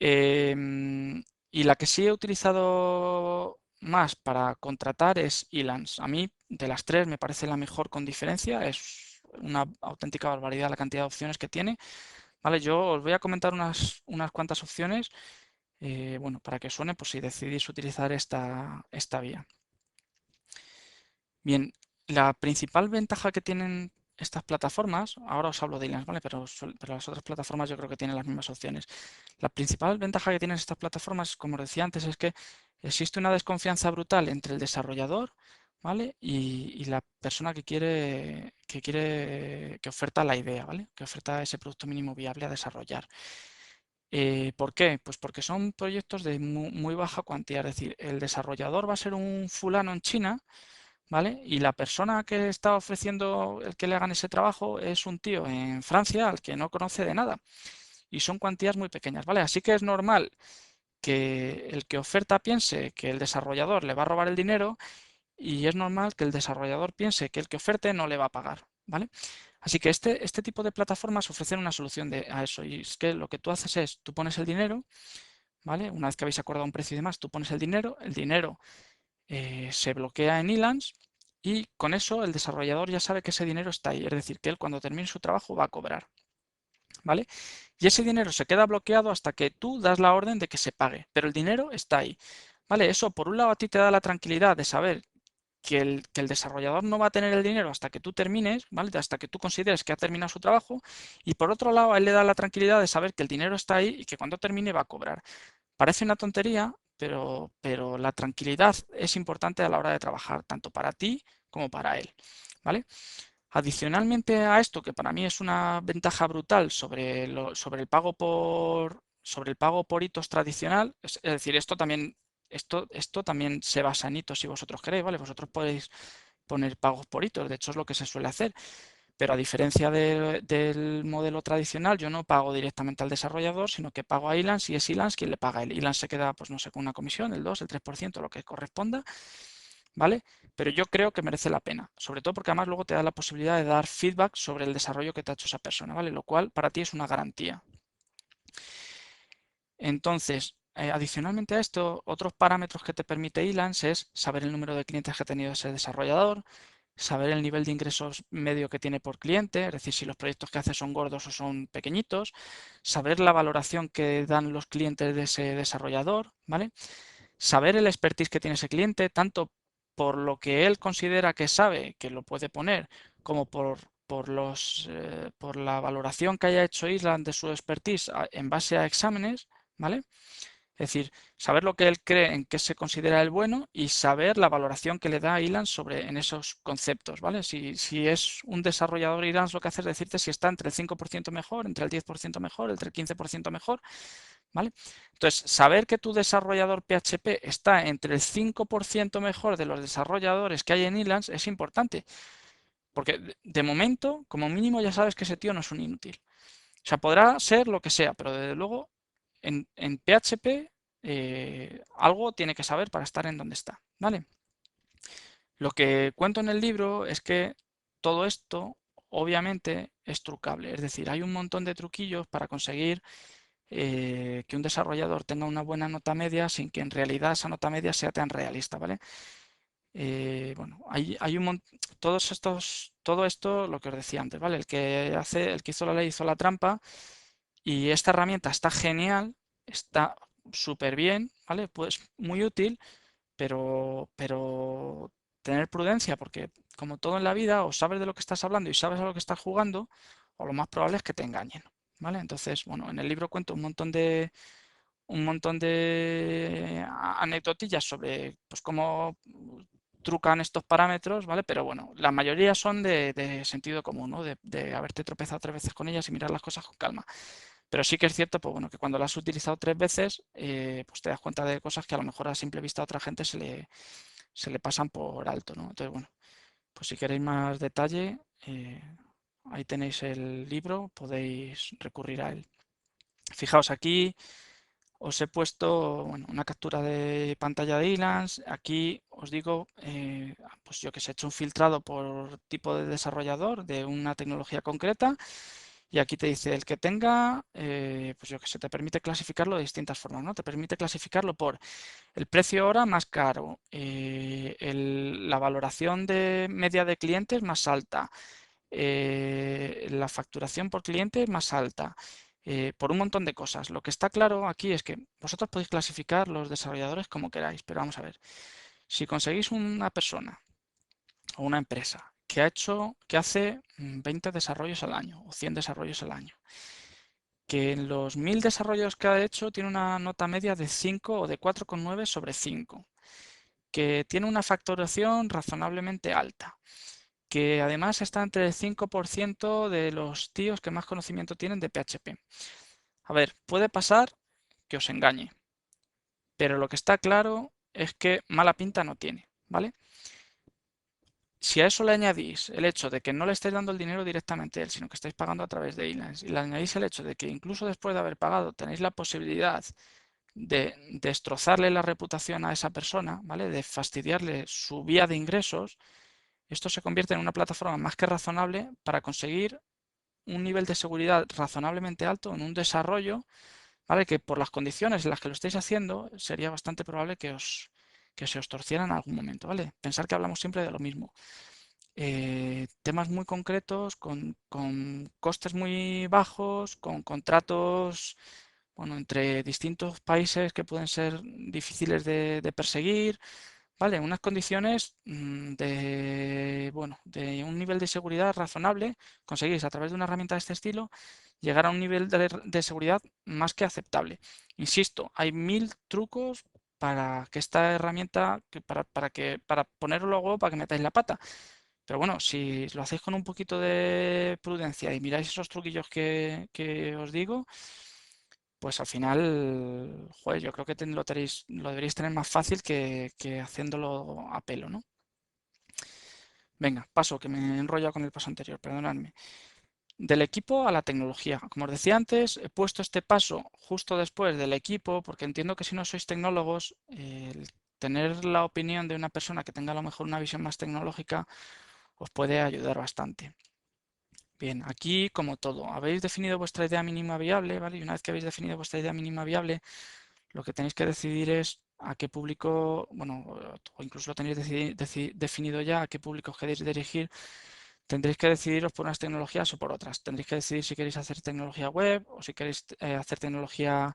Speaker 1: Y la que sí he utilizado más para contratar es Elance. A mí, de las tres, me parece la mejor con diferencia. Es una auténtica barbaridad la cantidad de opciones que tiene. Vale, yo os voy a comentar unas cuantas opciones, bueno, para que suene, pues si decidís utilizar esta vía. Bien, la principal ventaja que tienen estas plataformas, ahora os hablo de Elance, ¿vale? Pero las otras plataformas yo creo que tienen las mismas opciones. La principal ventaja que tienen estas plataformas, como os decía antes, es que existe una desconfianza brutal entre el desarrollador, ¿vale? Y la persona que oferta la idea, ¿vale? Que oferta ese producto mínimo viable a desarrollar. ¿Por qué? Pues porque son proyectos de muy baja cuantía, es decir, el desarrollador va a ser un fulano en China, ¿vale? Y la persona que está ofreciendo el que le hagan ese trabajo es un tío en Francia al que no conoce de nada. Y son cuantías muy pequeñas, ¿vale? Así que es normal que el que oferta piense que el desarrollador le va a robar el dinero y es normal que el desarrollador piense que el que oferte no le va a pagar, ¿vale? Así que este tipo de plataformas ofrecen una solución a eso y es que lo que tú haces es, tú pones el dinero, ¿vale? Una vez que habéis acordado un precio y demás, tú pones el dinero se bloquea en Elance y con eso el desarrollador ya sabe que ese dinero está ahí, es decir, que él cuando termine su trabajo va a cobrar, ¿vale? Y ese dinero se queda bloqueado hasta que tú das la orden de que se pague, pero el dinero está ahí, ¿vale? Eso por un lado a ti te da la tranquilidad de saber que el desarrollador no va a tener el dinero hasta que tú termines, ¿vale? Hasta que tú consideres que ha terminado su trabajo y por otro lado a él le da la tranquilidad de saber que el dinero está ahí y que cuando termine va a cobrar. Parece una tontería, pero la tranquilidad es importante a la hora de trabajar, tanto para ti como para él, ¿vale? Adicionalmente a esto, que para mí es una ventaja brutal sobre el pago por hitos tradicional, es decir, esto también se basa en hitos si vosotros queréis, ¿vale? Vosotros podéis poner pagos por hitos, de hecho es lo que se suele hacer. Pero a diferencia del modelo tradicional, yo no pago directamente al desarrollador, sino que pago a Elance y es Elance quien le paga a él. Elance se queda, pues no sé, con una comisión, el 2, el 3%, lo que corresponda, ¿vale? Pero yo creo que merece la pena, sobre todo porque además luego te da la posibilidad de dar feedback sobre el desarrollo que te ha hecho esa persona, ¿vale? Lo cual para ti es una garantía. Entonces, adicionalmente a esto, otros parámetros que te permite Elance es saber el número de clientes que ha tenido ese desarrollador, saber el nivel de ingresos medio que tiene por cliente, es decir, si los proyectos que hace son gordos o son pequeñitos, saber la valoración que dan los clientes de ese desarrollador, ¿vale? Saber el expertise que tiene ese cliente, tanto por lo que él considera que sabe que lo puede poner, como por la valoración que haya hecho Island de su expertise en base a exámenes, ¿vale? Es decir, saber lo que él cree en qué se considera el bueno y saber la valoración que le da Ilan en esos conceptos, ¿vale? Si es un desarrollador Ilan, lo que hace es decirte si está entre el 5% mejor, entre el 10% mejor, entre el 15% mejor, ¿vale? Entonces, saber que tu desarrollador PHP está entre el 5% mejor de los desarrolladores que hay en Ilan es importante, porque de momento, como mínimo, ya sabes que ese tío no es un inútil. O sea, podrá ser lo que sea, pero desde luego en PHP algo tiene que saber para estar en donde está, ¿vale? Lo que cuento en el libro es que todo esto obviamente es trucable, es decir, hay un montón de truquillos para conseguir que un desarrollador tenga una buena nota media sin que en realidad esa nota media sea tan realista, ¿vale? Bueno, hay todo esto, lo que os decía antes, ¿vale? El que hizo la ley hizo la trampa y esta herramienta está genial, está súper bien, ¿vale? Pues muy útil, pero tener prudencia porque como todo en la vida, o sabes de lo que estás hablando y sabes a lo que estás jugando, o lo más probable es que te engañen, ¿vale? Entonces, bueno, en el libro cuento un montón de anecdotillas sobre pues cómo trucan estos parámetros, ¿vale? Pero bueno, la mayoría son de sentido común, ¿no? De haberte tropezado 3 veces con ellas y mirar las cosas con calma. Pero sí que es cierto, pues bueno, que cuando lo has utilizado 3 veces, pues te das cuenta de cosas que a lo mejor a simple vista a otra gente se le pasan por alto, ¿no? Entonces, bueno, pues si queréis más detalle, ahí tenéis el libro, podéis recurrir a él. Fijaos, aquí os he puesto bueno, una captura de pantalla de Elance. Aquí os digo, pues yo que sé, he hecho un filtrado por tipo de desarrollador de una tecnología concreta. Y aquí te dice el que tenga, pues yo que sé, te permite clasificarlo de distintas formas, ¿no? Te permite clasificarlo por el precio hora más caro, la valoración de media de clientes más alta, la facturación por cliente más alta, por un montón de cosas. Lo que está claro aquí es que vosotros podéis clasificar los desarrolladores como queráis, pero vamos a ver, si conseguís una persona o una empresa que hace 20 desarrollos al año o 100 desarrollos al año, que en los 1000 desarrollos que ha hecho tiene una nota media de 5 o de 4,9 sobre 5, que tiene una facturación razonablemente alta, que además está entre el 5% de los tíos que más conocimiento tienen de PHP. A ver, puede pasar que os engañe, pero lo que está claro es que mala pinta no tiene, ¿vale? Si a eso le añadís el hecho de que no le estáis dando el dinero directamente a él, sino que estáis pagando a través de Elance, y le añadís el hecho de que incluso después de haber pagado tenéis la posibilidad de destrozarle la reputación a esa persona, ¿vale? De fastidiarle su vía de ingresos, esto se convierte en una plataforma más que razonable para conseguir un nivel de seguridad razonablemente alto en un desarrollo, ¿vale? Que por las condiciones en las que lo estáis haciendo sería bastante probable que se os torciera en algún momento, ¿vale? Pensar que hablamos siempre de lo mismo. Temas muy concretos, con costes muy bajos, con contratos, bueno, entre distintos países que pueden ser difíciles de perseguir, ¿vale? Unas condiciones bueno, de un nivel de seguridad razonable, conseguís a través de una herramienta de este estilo llegar a un nivel de seguridad más que aceptable. Insisto, hay 1000 trucos para que esta herramienta, para ponerlo luego para que metáis la pata. Pero bueno, si lo hacéis con un poquito de prudencia y miráis esos truquillos que os digo, pues al final, joder, yo creo que lo deberíais tener más fácil que haciéndolo a pelo, ¿no? Venga, paso, que me he enrollado con el paso anterior, perdonadme. Del equipo a la tecnología. Como os decía antes, he puesto este paso justo después del equipo, porque entiendo que si no sois tecnólogos, el tener la opinión de una persona que tenga a lo mejor una visión más tecnológica os puede ayudar bastante. Bien, aquí como todo, habéis definido vuestra idea mínima viable, ¿vale? Y una vez que habéis definido vuestra idea mínima viable, lo que tenéis que decidir es a qué público, bueno, o incluso lo tenéis definido ya, a qué público os queréis dirigir. Tendréis que decidiros por unas tecnologías o por otras. Tendréis que decidir si queréis hacer tecnología web o si queréis hacer tecnología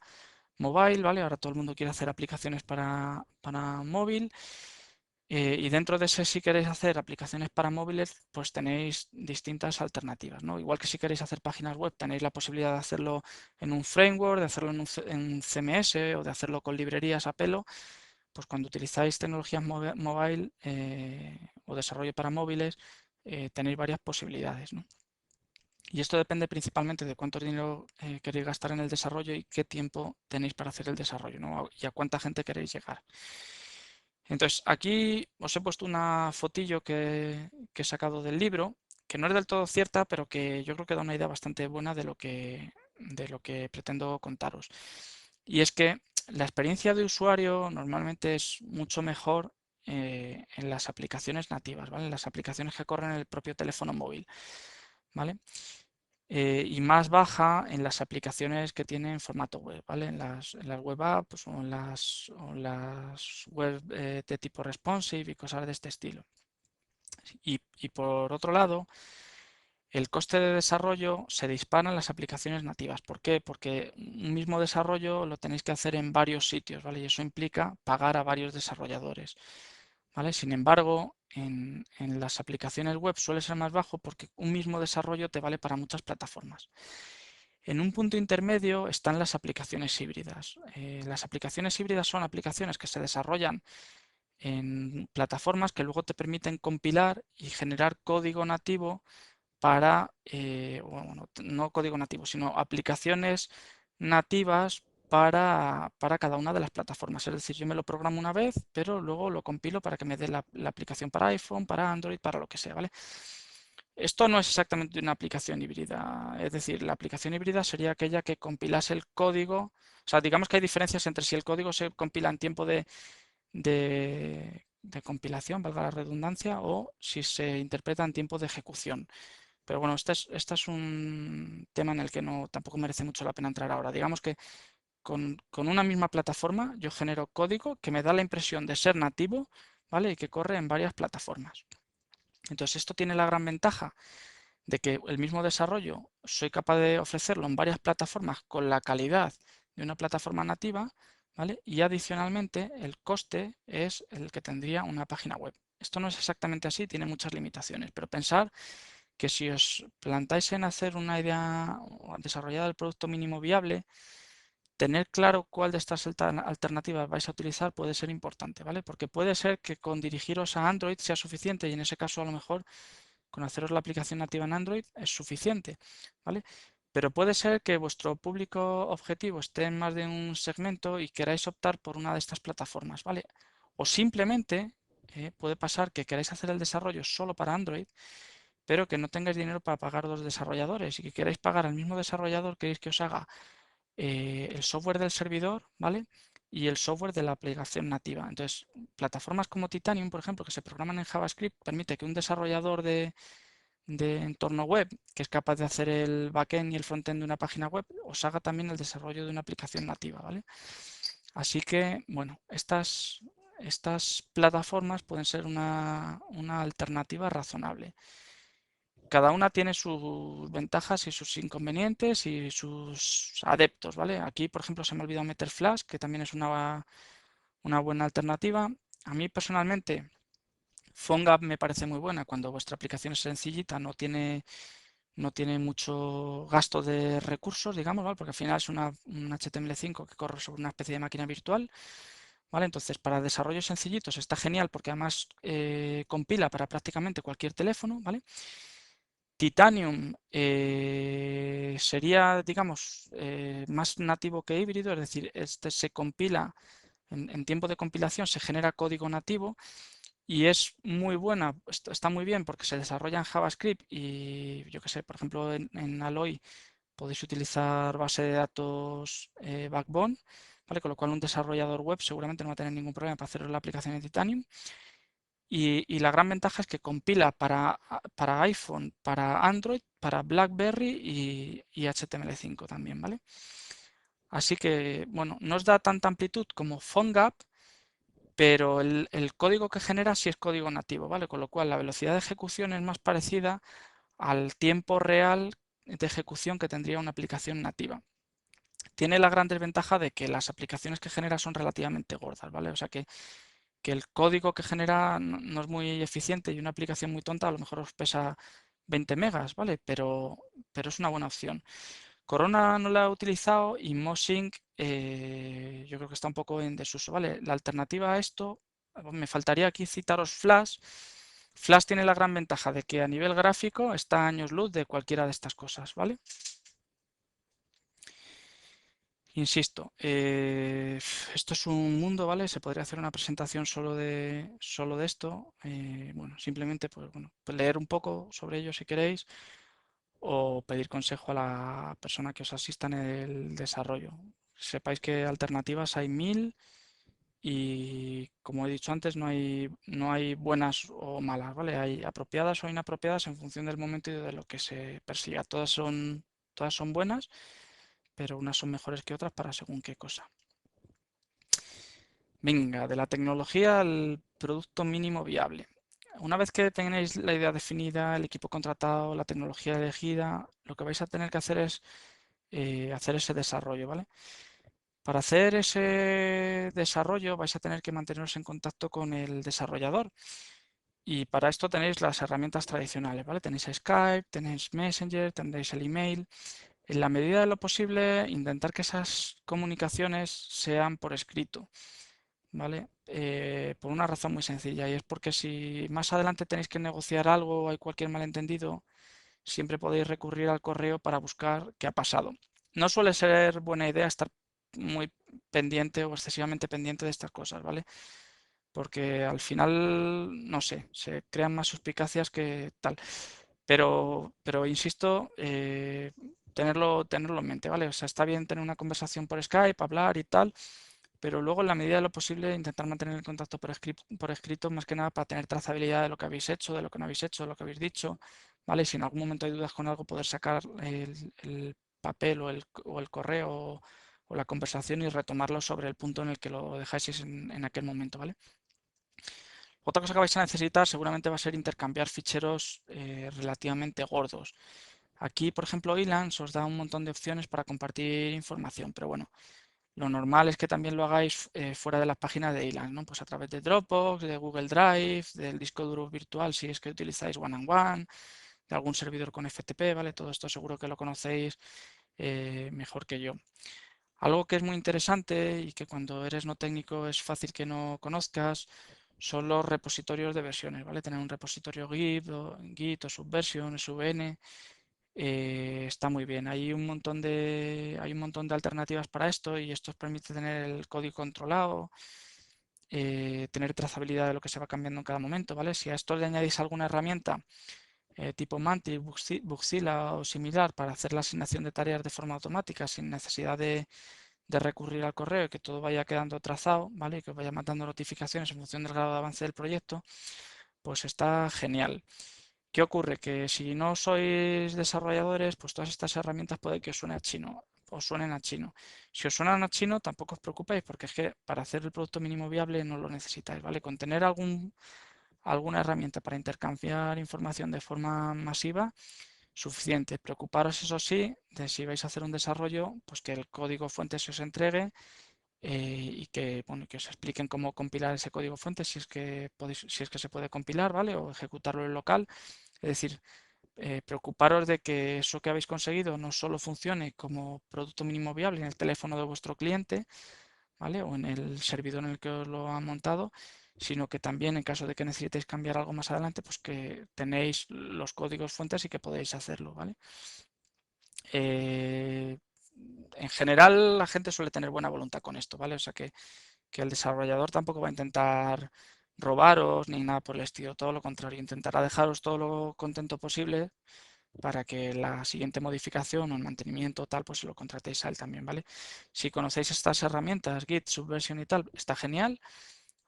Speaker 1: mobile, ¿vale? Ahora todo el mundo quiere hacer aplicaciones para móvil. Y dentro de ese, si queréis hacer aplicaciones para móviles, pues tenéis distintas alternativas, ¿no? Igual que si queréis hacer páginas web, tenéis la posibilidad de hacerlo en un framework, de hacerlo en un CMS o de hacerlo con librerías a pelo. Pues cuando utilizáis tecnologías mobile o desarrollo para móviles, tenéis varias posibilidades, ¿no? Y esto depende principalmente de cuánto dinero queréis gastar en el desarrollo y qué tiempo tenéis para hacer el desarrollo, ¿no? Y a cuánta gente queréis llegar. Entonces, aquí os he puesto una fotillo que he sacado del libro, que no es del todo cierta, pero que yo creo que da una idea bastante buena de lo que pretendo contaros. Y es que la experiencia de usuario normalmente es mucho mejor en las aplicaciones nativas, ¿vale? En las aplicaciones que corren en el propio teléfono móvil, ¿vale? Y más baja en las aplicaciones que tienen formato web, ¿vale? En las web apps o en las web de tipo responsive y cosas de este estilo. Y por otro lado, el coste de desarrollo se dispara en las aplicaciones nativas. ¿Por qué? Porque un mismo desarrollo lo tenéis que hacer en varios sitios, ¿vale? Y eso implica pagar a varios desarrolladores, ¿vale? Sin embargo, en las aplicaciones web suele ser más bajo porque un mismo desarrollo te vale para muchas plataformas. En un punto intermedio están las aplicaciones híbridas. Las aplicaciones híbridas son aplicaciones que se desarrollan en plataformas que luego te permiten compilar y generar código nativo para, bueno, no código nativo, sino aplicaciones nativas para cada una de las plataformas. Es decir, yo me lo programo una vez, pero luego lo compilo para que me dé la aplicación para iPhone, para Android, para lo que sea, ¿vale? Esto no es exactamente una aplicación híbrida, es decir, la aplicación híbrida sería aquella que compilase el código, o sea, digamos que hay diferencias entre si el código se compila en tiempo de compilación, valga la redundancia, o si se interpreta en tiempo de ejecución. Pero bueno, este es un tema en el que no tampoco merece mucho la pena entrar ahora. Digamos que con una misma plataforma yo genero código que me da la impresión de ser nativo, ¿vale? Y que corre en varias plataformas. Entonces esto tiene la gran ventaja de que el mismo desarrollo soy capaz de ofrecerlo en varias plataformas con la calidad de una plataforma nativa, ¿vale? Y adicionalmente el coste es el que tendría una página web. esto no es exactamente así, tiene muchas limitaciones, pero pensar que si os plantáis en hacer una idea o desarrollar el producto mínimo viable, tener claro cuál de estas alternativas vais a utilizar puede ser importante, ¿vale? Porque puede ser que con dirigiros a Android sea suficiente y en ese caso a lo mejor con haceros la aplicación nativa en Android es suficiente, ¿vale? Pero puede ser que vuestro público objetivo esté en más de un segmento y queráis optar por una de estas plataformas, ¿vale? O simplemente puede pasar que queráis hacer el desarrollo solo para Android, pero que no tengáis dinero para pagar dos desarrolladores y que queráis pagar al mismo desarrollador, queréis que os haga el software del servidor, ¿vale? Y el software de la aplicación nativa. Entonces, plataformas como Titanium, por ejemplo, que se programan en JavaScript, permite que un desarrollador de entorno web, que es capaz de hacer el backend y el frontend de una página web, os haga también el desarrollo de una aplicación nativa, ¿vale? Así que, bueno, estas plataformas pueden ser una alternativa razonable. Cada una tiene sus ventajas y sus inconvenientes y sus adeptos, ¿vale? Aquí, por ejemplo, se me ha olvidado meter Flash, que también es una buena alternativa. A mí personalmente, PhoneGap me parece muy buena cuando vuestra aplicación es sencillita, no tiene mucho gasto de recursos, digamos, ¿vale? Porque al final es un HTML5 que corre sobre una especie de máquina virtual, ¿vale? Entonces, para desarrollos sencillitos está genial porque además compila para prácticamente cualquier teléfono, ¿vale? Titanium sería, digamos, más nativo que híbrido, es decir, este se compila en tiempo de compilación, se genera código nativo y es muy buena, está muy bien porque se desarrolla en JavaScript y yo que sé, por ejemplo, en Alloy podéis utilizar base de datos Backbone, ¿vale? Con lo cual un desarrollador web seguramente no va a tener ningún problema para hacer la aplicación en Titanium. Y la gran ventaja es que compila para iPhone, para Android, para BlackBerry y HTML5 también, ¿vale? Así que, bueno, no os da tanta amplitud como PhoneGap, pero el código que genera sí es código nativo, ¿vale? Con lo cual la velocidad de ejecución es más parecida al tiempo real de ejecución que tendría una aplicación nativa. Tiene la gran desventaja de que las aplicaciones que genera son relativamente gordas, ¿vale? O sea que el código que genera no es muy eficiente y una aplicación muy tonta a lo mejor os pesa 20 megas, ¿vale? Pero es una buena opción. Corona no la he utilizado y Moshing yo creo que está un poco en desuso, ¿vale? La alternativa a esto, me faltaría aquí citaros Flash. Flash tiene la gran ventaja de que a nivel gráfico está a años luz de cualquiera de estas cosas, ¿vale? Insisto, esto es un mundo, ¿vale? Se podría hacer una presentación solo de esto. Bueno, simplemente pues, bueno, pues leer un poco sobre ello si queréis o pedir consejo a la persona que os asista en el desarrollo. Sepáis que alternativas hay mil y como he dicho antes, no hay buenas o malas, ¿vale? Hay apropiadas o inapropiadas en función del momento y de lo que se persiga. Todas son buenas, pero unas son mejores que otras para según qué cosa. Venga, de la tecnología al producto mínimo viable. Una vez que tenéis la idea definida, el equipo contratado, la tecnología elegida, lo que vais a tener que hacer es hacer ese desarrollo, ¿vale? Para hacer ese desarrollo vais a tener que manteneros en contacto con el desarrollador y para esto tenéis las herramientas tradicionales, ¿vale? Tenéis Skype, tenéis Messenger, tendréis el email. En la medida de lo posible, intentar que esas comunicaciones sean por escrito. ¿Vale? Por una razón muy sencilla y es porque si más adelante tenéis que negociar algo o hay cualquier malentendido, siempre podéis recurrir al correo para buscar qué ha pasado. No suele ser buena idea estar muy pendiente o excesivamente pendiente de estas cosas, ¿vale? Porque al final, no sé, se crean más suspicacias que tal. Pero insisto, tenerlo en mente, ¿vale? O sea, está bien tener una conversación por Skype, hablar y tal, pero luego en la medida de lo posible intentar mantener el contacto por escrito, más que nada para tener trazabilidad de lo que habéis hecho, de lo que no habéis hecho, de lo que habéis dicho, ¿vale? Si en algún momento hay dudas con algo, poder sacar el papel o el correo o la conversación y retomarlo sobre el punto en el que lo dejáis en aquel momento, ¿vale? Otra cosa que vais a necesitar seguramente va a ser intercambiar ficheros relativamente gordos. Aquí, por ejemplo, Elance os da un montón de opciones para compartir información, pero bueno, Lo normal es que también lo hagáis fuera de las páginas de Elan, ¿no? Pues a través de Dropbox, de Google Drive, del disco duro virtual si es que utilizáis One-on-One, de algún servidor con FTP, ¿vale? Todo esto seguro que lo conocéis mejor que yo. Algo que es muy interesante y que cuando eres no técnico es fácil que no conozcas son los repositorios de versiones, ¿vale? Tener un repositorio Git o Subversion, SVN, está muy bien. Hay un montón de alternativas para esto y esto os permite tener el código controlado, tener trazabilidad de lo que se va cambiando en cada momento, ¿vale? Si a esto le añadís alguna herramienta tipo Mantis, Bugzilla o similar para hacer la asignación de tareas de forma automática sin necesidad de recurrir al correo y que todo vaya quedando trazado, ¿vale? Y que os vaya mandando notificaciones en función del grado de avance del proyecto, pues está genial. ¿Qué ocurre? Que si no sois desarrolladores, pues todas estas herramientas puede que os suene a chino, os suenen a chino. Si os suenan a chino, tampoco os preocupéis, porque es que para hacer el producto mínimo viable no lo necesitáis, ¿vale? Con tener alguna herramienta para intercambiar información de forma masiva, suficiente. Preocuparos, eso sí, de si vais a hacer un desarrollo, pues que el código fuente se os entregue y que, bueno, que os expliquen cómo compilar ese código fuente si es que podéis, si es que se puede compilar, ¿vale? O ejecutarlo en local. Es decir, preocuparos de que eso que habéis conseguido no solo funcione como producto mínimo viable en el teléfono de vuestro cliente, ¿vale? O en el servidor en el que os lo han montado, sino que también en caso de que necesitéis cambiar algo más adelante, pues que tenéis los códigos fuentes y que podéis hacerlo, ¿vale? Eh, en general la gente suele tener buena voluntad con esto, ¿vale? O sea que el desarrollador tampoco va a intentar robaros ni nada por el estilo, todo lo contrario, intentará dejaros todo lo contento posible para que la siguiente modificación o el mantenimiento tal, pues se lo contratéis a él también, ¿vale? Si conocéis estas herramientas, Git, Subversion y tal, está genial,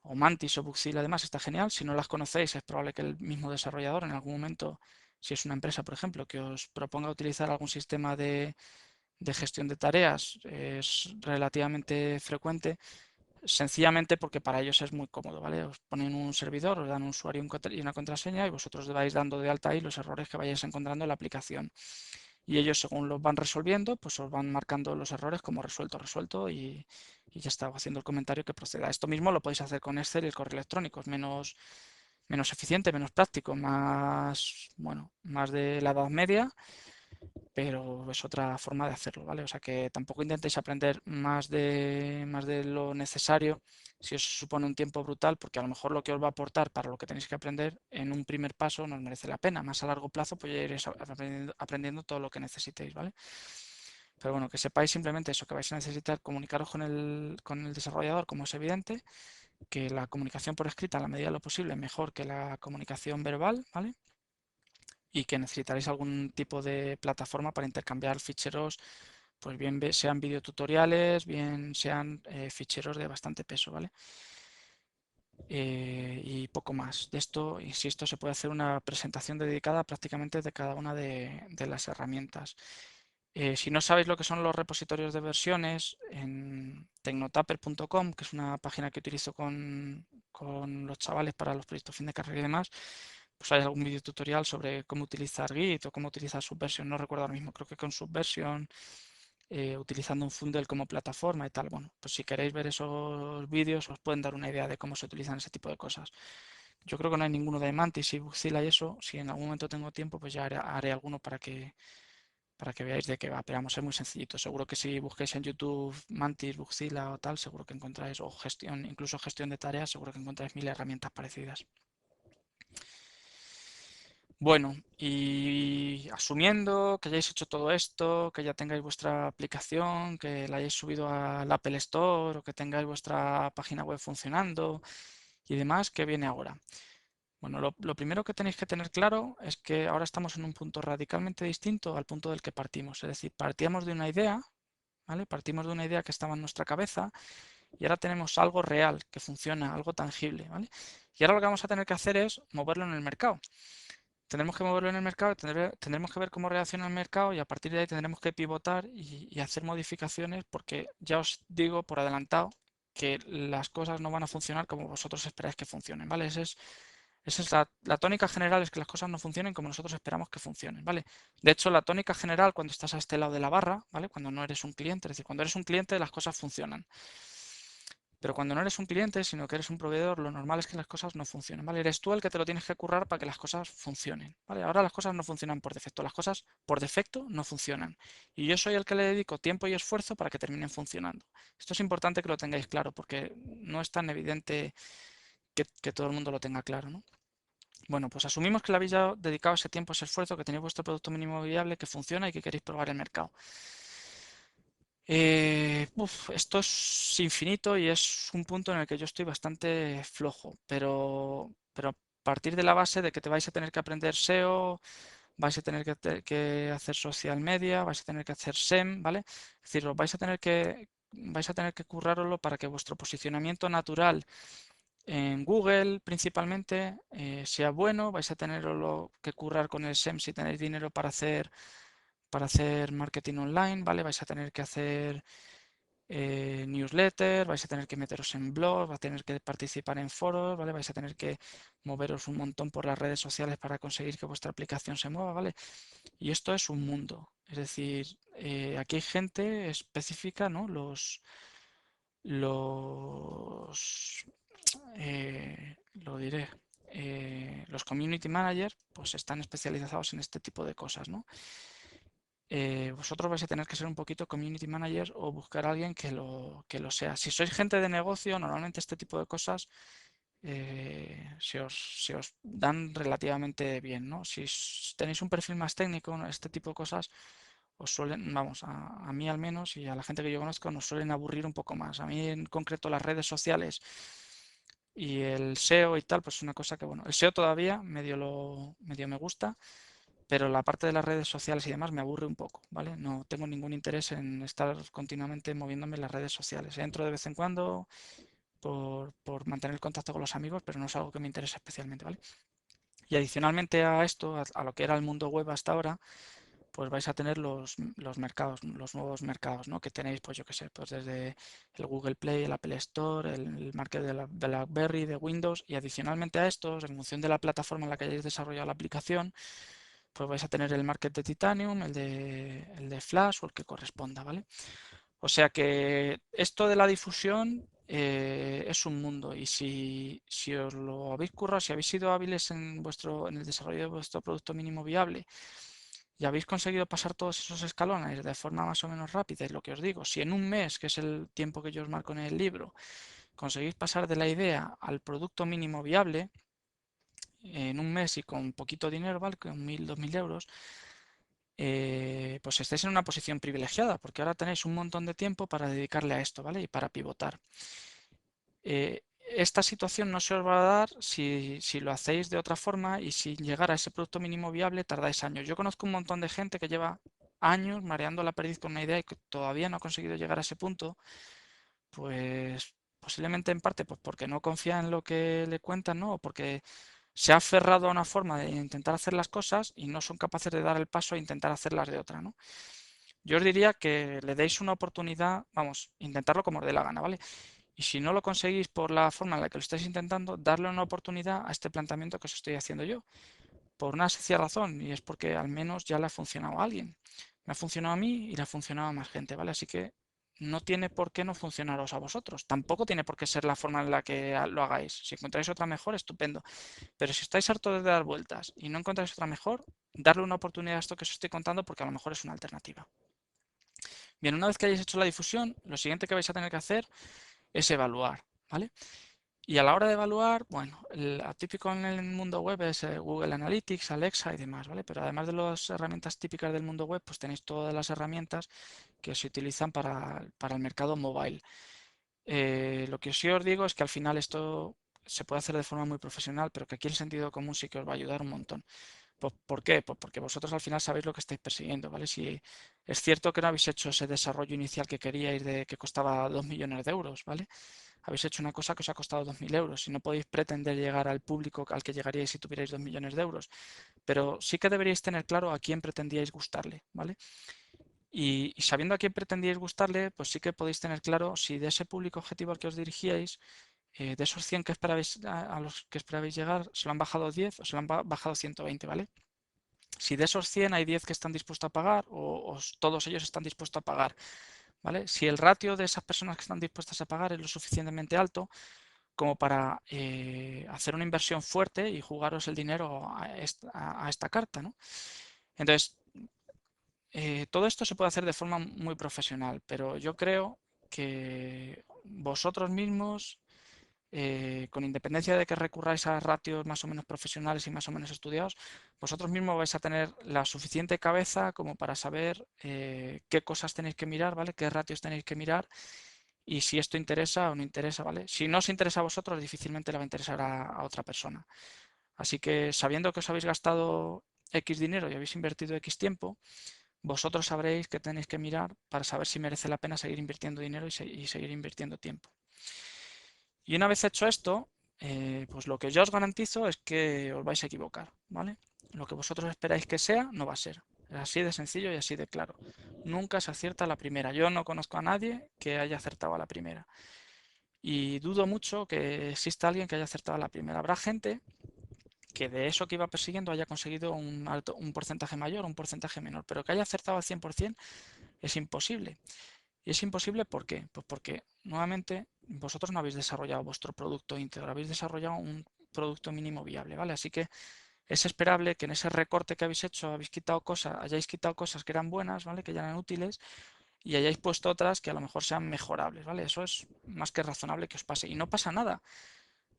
Speaker 1: o Mantis o Bugzilla además está genial. Si no las conocéis, es probable que el mismo desarrollador en algún momento, si es una empresa, por ejemplo, que os proponga utilizar algún sistema de gestión de tareas, es relativamente frecuente, sencillamente porque para ellos es muy cómodo, ¿vale? Os ponen un servidor, os dan un usuario y una contraseña y vosotros vais dando de alta ahí los errores que vayáis encontrando en la aplicación. Y ellos, según los van resolviendo, pues os van marcando los errores como resuelto, resuelto y ya está, haciendo el comentario que proceda. Esto mismo lo podéis hacer con Excel y el correo electrónico, es menos eficiente, menos práctico, más, bueno, más de la Edad Media, pero es otra forma de hacerlo, ¿vale? O sea que tampoco intentéis aprender más de lo necesario si os supone un tiempo brutal, porque a lo mejor lo que os va a aportar para lo que tenéis que aprender en un primer paso no os merece la pena. Más a largo plazo, pues ya iréis aprendiendo todo lo que necesitéis, ¿vale? Pero bueno, que sepáis simplemente eso, que vais a necesitar comunicaros con el desarrollador, como es evidente, que la comunicación por escrita, a la medida de lo posible, mejor que la comunicación verbal, ¿vale? Y que necesitaréis algún tipo de plataforma para intercambiar ficheros, pues bien sean videotutoriales, bien sean ficheros de bastante peso, ¿vale? Y poco más. De esto, insisto, se puede hacer una presentación dedicada prácticamente de cada una de las herramientas. Si no sabéis lo que son los repositorios de versiones, en tecnotapper.com, que es una página que utilizo con los chavales para los proyectos fin de carrera y demás, pues hay algún vídeo tutorial sobre cómo utilizar Git o cómo utilizar Subversion, no recuerdo ahora mismo, creo que con Subversion, utilizando un Fundel como plataforma y tal. Bueno, pues si queréis ver esos vídeos os pueden dar una idea de cómo se utilizan ese tipo de cosas. Yo creo que no hay ninguno de Mantis y Bugzilla y eso. Si en algún momento tengo tiempo, pues ya haré alguno para que veáis de qué va. Pero vamos, es muy sencillito. Seguro que si busquéis en YouTube Mantis, Bugzilla o tal, seguro que encontráis, o gestión, incluso gestión de tareas, seguro que encontráis mil herramientas parecidas. Bueno, y asumiendo que hayáis hecho todo esto, que ya tengáis vuestra aplicación, que la hayáis subido al Apple Store o que tengáis vuestra página web funcionando y demás, ¿qué viene ahora? Bueno, lo primero que tenéis que tener claro es que ahora estamos en un punto radicalmente distinto al punto del que partimos. Es decir, partíamos de una idea, ¿vale? Partimos de una idea que estaba en nuestra cabeza y ahora tenemos algo real, que funciona, algo tangible, ¿vale? Y ahora lo que vamos a tener que hacer es moverlo en el mercado. Tendremos que moverlo en el mercado, tendremos que ver cómo reacciona el mercado y a partir de ahí tendremos que pivotar y hacer modificaciones porque ya os digo por adelantado que las cosas no van a funcionar como vosotros esperáis que funcionen, ¿vale? Ese es Esa es la tónica general, es que las cosas no funcionen como nosotros esperamos que funcionen, ¿vale? De hecho, la tónica general cuando estás a este lado de la barra, ¿vale? Cuando no eres un cliente, es decir, cuando eres un cliente las cosas funcionan. Pero cuando no eres un cliente, sino que eres un proveedor, lo normal es que las cosas no funcionen, ¿vale? Eres tú el que te lo tienes que currar para que las cosas funcionen, ¿vale? Ahora las cosas no funcionan por defecto, las cosas por defecto no funcionan. Y yo soy el que le dedico tiempo y esfuerzo para que terminen funcionando. Esto es importante que lo tengáis claro porque no es tan evidente que todo el mundo lo tenga claro, ¿no? Bueno, pues asumimos que le habéis ya dedicado ese tiempo, ese esfuerzo, que tenéis vuestro producto mínimo viable, que funciona y que queréis probar el mercado. Esto es infinito y es un punto en el que yo estoy bastante flojo, pero a partir de la base de que te vais a tener que aprender SEO, vais a tener que hacer social media, vais a tener que hacer SEM, ¿vale? Es decir, vais a tener que currároslo para que vuestro posicionamiento natural en Google principalmente sea bueno, vais a tener que currar con el SEM si tenéis dinero para hacer marketing online, ¿vale? Vais a tener que hacer newsletter, vais a tener que meteros en blog, vais a tener que participar en foros, ¿vale? Vais a tener que moveros un montón por las redes sociales para conseguir que vuestra aplicación se mueva, ¿vale? Y esto es un mundo. Es decir, aquí hay gente específica, ¿no? Los lo diré, los community managers pues están especializados en este tipo de cosas, ¿no? Vosotros vais a tener que ser un poquito community manager o buscar a alguien que lo sea. Si sois gente de negocio, normalmente este tipo de cosas se os dan relativamente bien, ¿no? Si tenéis un perfil más técnico, ¿no? Este tipo de cosas os suelen, vamos, a mí al menos y a la gente que yo conozco nos suelen aburrir un poco más. A mí en concreto las redes sociales y el SEO y tal, pues es una cosa que, bueno, el SEO todavía medio me gusta, pero la parte de las redes sociales y demás me aburre un poco, ¿vale? No tengo ningún interés en estar continuamente moviéndome en las redes sociales. Entro de vez en cuando por mantener el contacto con los amigos, pero no es algo que me interese especialmente, ¿vale? Y adicionalmente a esto, a lo que era el mundo web hasta ahora, pues vais a tener los mercados, los nuevos mercados, ¿no? Que tenéis, pues yo qué sé, pues desde el Google Play, el Apple Store, el Market de la BlackBerry, de Windows, y adicionalmente a estos, en función de la plataforma en la que hayáis desarrollado la aplicación, pues vais a tener el Market de Titanium, el de Flash o el que corresponda, ¿vale? O sea que esto de la difusión es un mundo y si os lo habéis currado, si habéis sido hábiles en el desarrollo de vuestro producto mínimo viable y habéis conseguido pasar todos esos escalones de forma más o menos rápida, y lo que os digo, si en un mes, que es el tiempo que yo os marco en el libro, conseguís pasar de la idea al producto mínimo viable, en un mes y con poquito dinero, ¿vale? Con 1.000, 2.000 euros, pues estáis en una posición privilegiada, porque ahora tenéis un montón de tiempo para dedicarle a esto, ¿vale? Y para pivotar. Esta situación no se os va a dar si lo hacéis de otra forma y sin llegar a ese producto mínimo viable tardáis años. Yo conozco un montón de gente que lleva años mareando la perdiz con una idea y que todavía no ha conseguido llegar a ese punto, pues posiblemente en parte pues porque no confía en lo que le cuentan, ¿no? O porque se ha aferrado a una forma de intentar hacer las cosas y no son capaces de dar el paso e intentar hacerlas de otra, ¿no? Yo os diría que le deis una oportunidad, vamos, intentarlo como os dé la gana, ¿vale? Y si no lo conseguís por la forma en la que lo estáis intentando, darle una oportunidad a este planteamiento que os estoy haciendo yo. Por una sencilla razón, y es porque al menos ya le ha funcionado a alguien. Me ha funcionado a mí y le ha funcionado a más gente, ¿vale? Así que no tiene por qué no funcionaros a vosotros. Tampoco tiene por qué ser la forma en la que lo hagáis. Si encontráis otra mejor, estupendo. Pero si estáis hartos de dar vueltas y no encontráis otra mejor, darle una oportunidad a esto que os estoy contando porque a lo mejor es una alternativa. Bien, una vez que hayáis hecho la difusión, lo siguiente que vais a tener que hacer es evaluar, ¿vale? Y a la hora de evaluar, bueno, el atípico en el mundo web es Google Analytics, Alexa y demás, ¿vale? Pero además de las herramientas típicas del mundo web, pues tenéis todas las herramientas que se utilizan para el mercado mobile. Lo que sí os digo es que al final esto se puede hacer de forma muy profesional, pero que aquí el sentido común sí que os va a ayudar un montón. ¿Por qué? Pues porque vosotros al final sabéis lo que estáis persiguiendo, ¿vale? Si es cierto que no habéis hecho ese desarrollo inicial que queríais de que costaba 2 millones de euros, ¿vale? Habéis hecho una cosa que os ha costado 2.000 euros y no podéis pretender llegar al público al que llegaríais si tuvierais 2 millones de euros. Pero sí que deberíais tener claro a quién pretendíais gustarle, ¿vale? Y sabiendo a quién pretendíais gustarle, pues sí que podéis tener claro si de ese público objetivo al que os dirigíais De esos 100 que esperabais, a los que esperabais llegar, se lo han bajado 10 o se lo han bajado 120, ¿vale? Si de esos 100 hay 10 que están dispuestos a pagar o todos ellos están dispuestos a pagar, ¿vale? Si el ratio de esas personas que están dispuestas a pagar es lo suficientemente alto como para hacer una inversión fuerte y jugaros el dinero a esta carta, ¿no? Entonces, todo esto se puede hacer de forma muy profesional, pero yo creo que vosotros mismos, con independencia de que recurráis a ratios más o menos profesionales y más o menos estudiados, vosotros mismos vais a tener la suficiente cabeza como para saber qué cosas tenéis que mirar, ¿vale? Qué ratios tenéis que mirar y si esto interesa o no interesa, ¿vale? Si no os interesa a vosotros, difícilmente le va a interesar a otra persona. Así que sabiendo que os habéis gastado X dinero y habéis invertido X tiempo, vosotros sabréis qué tenéis que mirar para saber si merece la pena seguir invirtiendo dinero y seguir invirtiendo tiempo. Y una vez hecho esto, pues lo que yo os garantizo es que os vais a equivocar, ¿vale? Lo que vosotros esperáis que sea, no va a ser. Es así de sencillo y así de claro. Nunca se acierta a la primera. Yo no conozco a nadie que haya acertado a la primera. Y dudo mucho que exista alguien que haya acertado a la primera. Habrá gente que de eso que iba persiguiendo haya conseguido un porcentaje mayor o un porcentaje menor, pero que haya acertado al 100% es imposible. ¿Y es imposible por qué? Pues porque nuevamente vosotros no habéis desarrollado vuestro producto íntegro, habéis desarrollado un producto mínimo viable, ¿vale? Así que es esperable que en ese recorte que habéis hecho hayáis quitado cosas que eran buenas, ¿vale? Que ya eran útiles y hayáis puesto otras que a lo mejor sean mejorables, ¿vale? Eso es más que razonable que os pase y no pasa nada.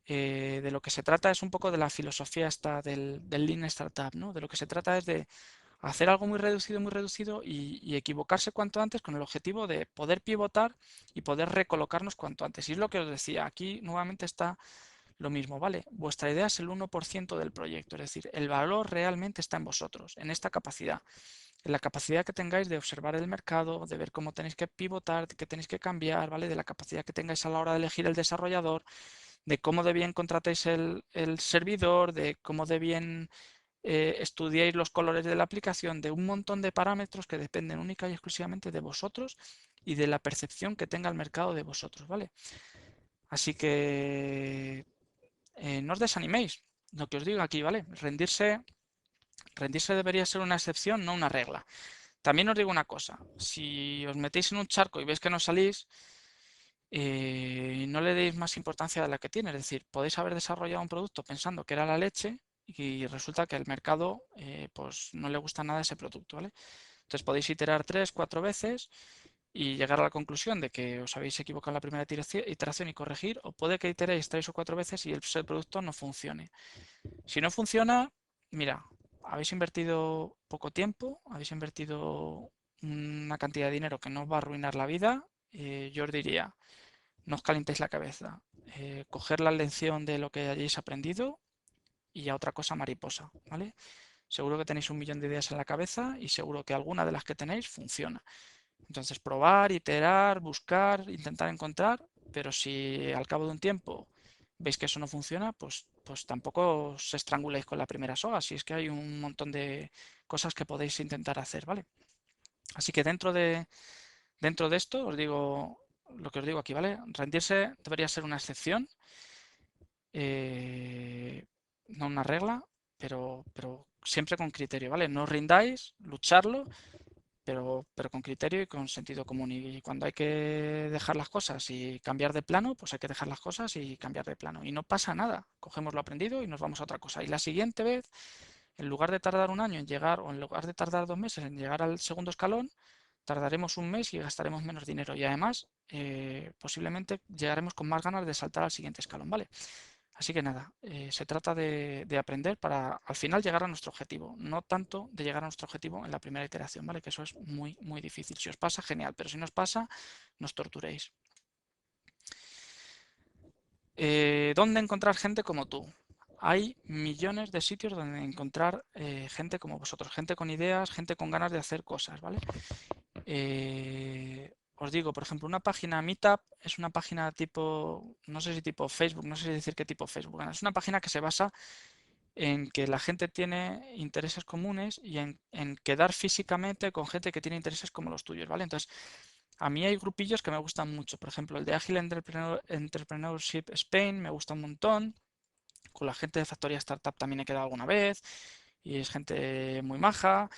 Speaker 1: De lo que se trata es un poco de la filosofía esta del Lean Startup, ¿no? De lo que se trata es de hacer algo muy reducido y equivocarse cuanto antes con el objetivo de poder pivotar y poder recolocarnos cuanto antes. Y es lo que os decía, aquí nuevamente está lo mismo, ¿vale? Vuestra idea es el 1% del proyecto, es decir, el valor realmente está en vosotros, en esta capacidad, en la capacidad que tengáis de observar el mercado, de ver cómo tenéis que pivotar, qué tenéis que cambiar, ¿vale? De la capacidad que tengáis a la hora de elegir el desarrollador, de cómo de bien contratéis el servidor, de cómo de bien estudiéis los colores de la aplicación, de un montón de parámetros que dependen única y exclusivamente de vosotros y de la percepción que tenga el mercado de vosotros, ¿vale? Así que no os desaniméis, lo que os digo aquí, ¿vale? Rendirse debería ser una excepción, no una regla. También os digo una cosa, si os metéis en un charco y veis que no salís, no le deis más importancia de la que tiene. Es decir, podéis haber desarrollado un producto pensando que era la leche y resulta que al mercado pues no le gusta nada ese producto, ¿vale? Entonces podéis iterar 3, 4 veces y llegar a la conclusión de que os habéis equivocado en la primera iteración y corregir, o puede que iteréis 3 o 4 veces y el producto no funcione. Si no funciona, mira, habéis invertido poco tiempo, habéis invertido una cantidad de dinero que no os va a arruinar la vida. Yo os diría, no os calentéis la cabeza. Coger la lección de lo que hayáis aprendido y a otra cosa mariposa, ¿vale? Seguro que tenéis un millón de ideas en la cabeza y seguro que alguna de las que tenéis funciona. Entonces, probar, iterar, buscar, intentar encontrar, pero si al cabo de un tiempo veis que eso no funciona, pues tampoco os estranguléis con la primera soga, si es que hay un montón de cosas que podéis intentar hacer, ¿vale? Así que dentro de esto os digo lo que os digo aquí, ¿vale? Rendirse debería ser una excepción, no una regla, pero siempre con criterio, ¿vale? No os rindáis, lucharlo, pero con criterio y con sentido común. Y cuando hay que dejar las cosas y cambiar de plano, pues hay que dejar las cosas y cambiar de plano. Y no pasa nada, cogemos lo aprendido y nos vamos a otra cosa. Y la siguiente vez, en lugar de tardar un año en llegar, o en lugar de tardar 2 meses en llegar al segundo escalón, tardaremos un mes y gastaremos menos dinero. Y además, posiblemente llegaremos con más ganas de saltar al siguiente escalón, ¿vale? Así que nada, se trata de aprender para al final llegar a nuestro objetivo, no tanto de llegar a nuestro objetivo en la primera iteración, ¿vale? Que eso es muy, muy difícil. Si os pasa, genial, pero si no os pasa, nos torturéis. ¿Dónde encontrar gente como tú? Hay millones de sitios donde encontrar gente como vosotros, gente con ideas, gente con ganas de hacer cosas, ¿vale? Os digo, por ejemplo, una página Meetup es una página tipo, no sé si tipo Facebook, no sé si decir qué tipo Facebook, es una página que se basa en que la gente tiene intereses comunes y en quedar físicamente con gente que tiene intereses como los tuyos, ¿vale? Entonces, A mí hay grupillos que me gustan mucho, por ejemplo, el de Agile Entrepreneurship Spain me gusta un montón. Con la gente de Factoría Startup también he quedado alguna vez y es gente muy maja,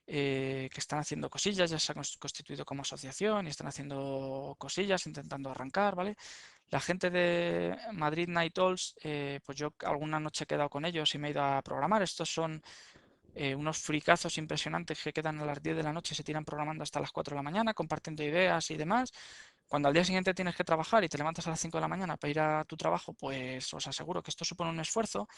Speaker 1: que están haciendo cosillas, ya se han constituido como asociación y están haciendo cosillas, intentando arrancar, ¿vale? La gente de Madrid Night Owls, pues yo alguna noche he quedado con ellos y me he ido a programar. Estos son unos fricazos impresionantes que quedan a las 10 de la noche y se tiran programando hasta las 4 de la mañana, compartiendo ideas y demás. Cuando al día siguiente tienes que trabajar y te levantas a las 5 de la mañana para ir a tu trabajo, pues os aseguro que esto supone un esfuerzo.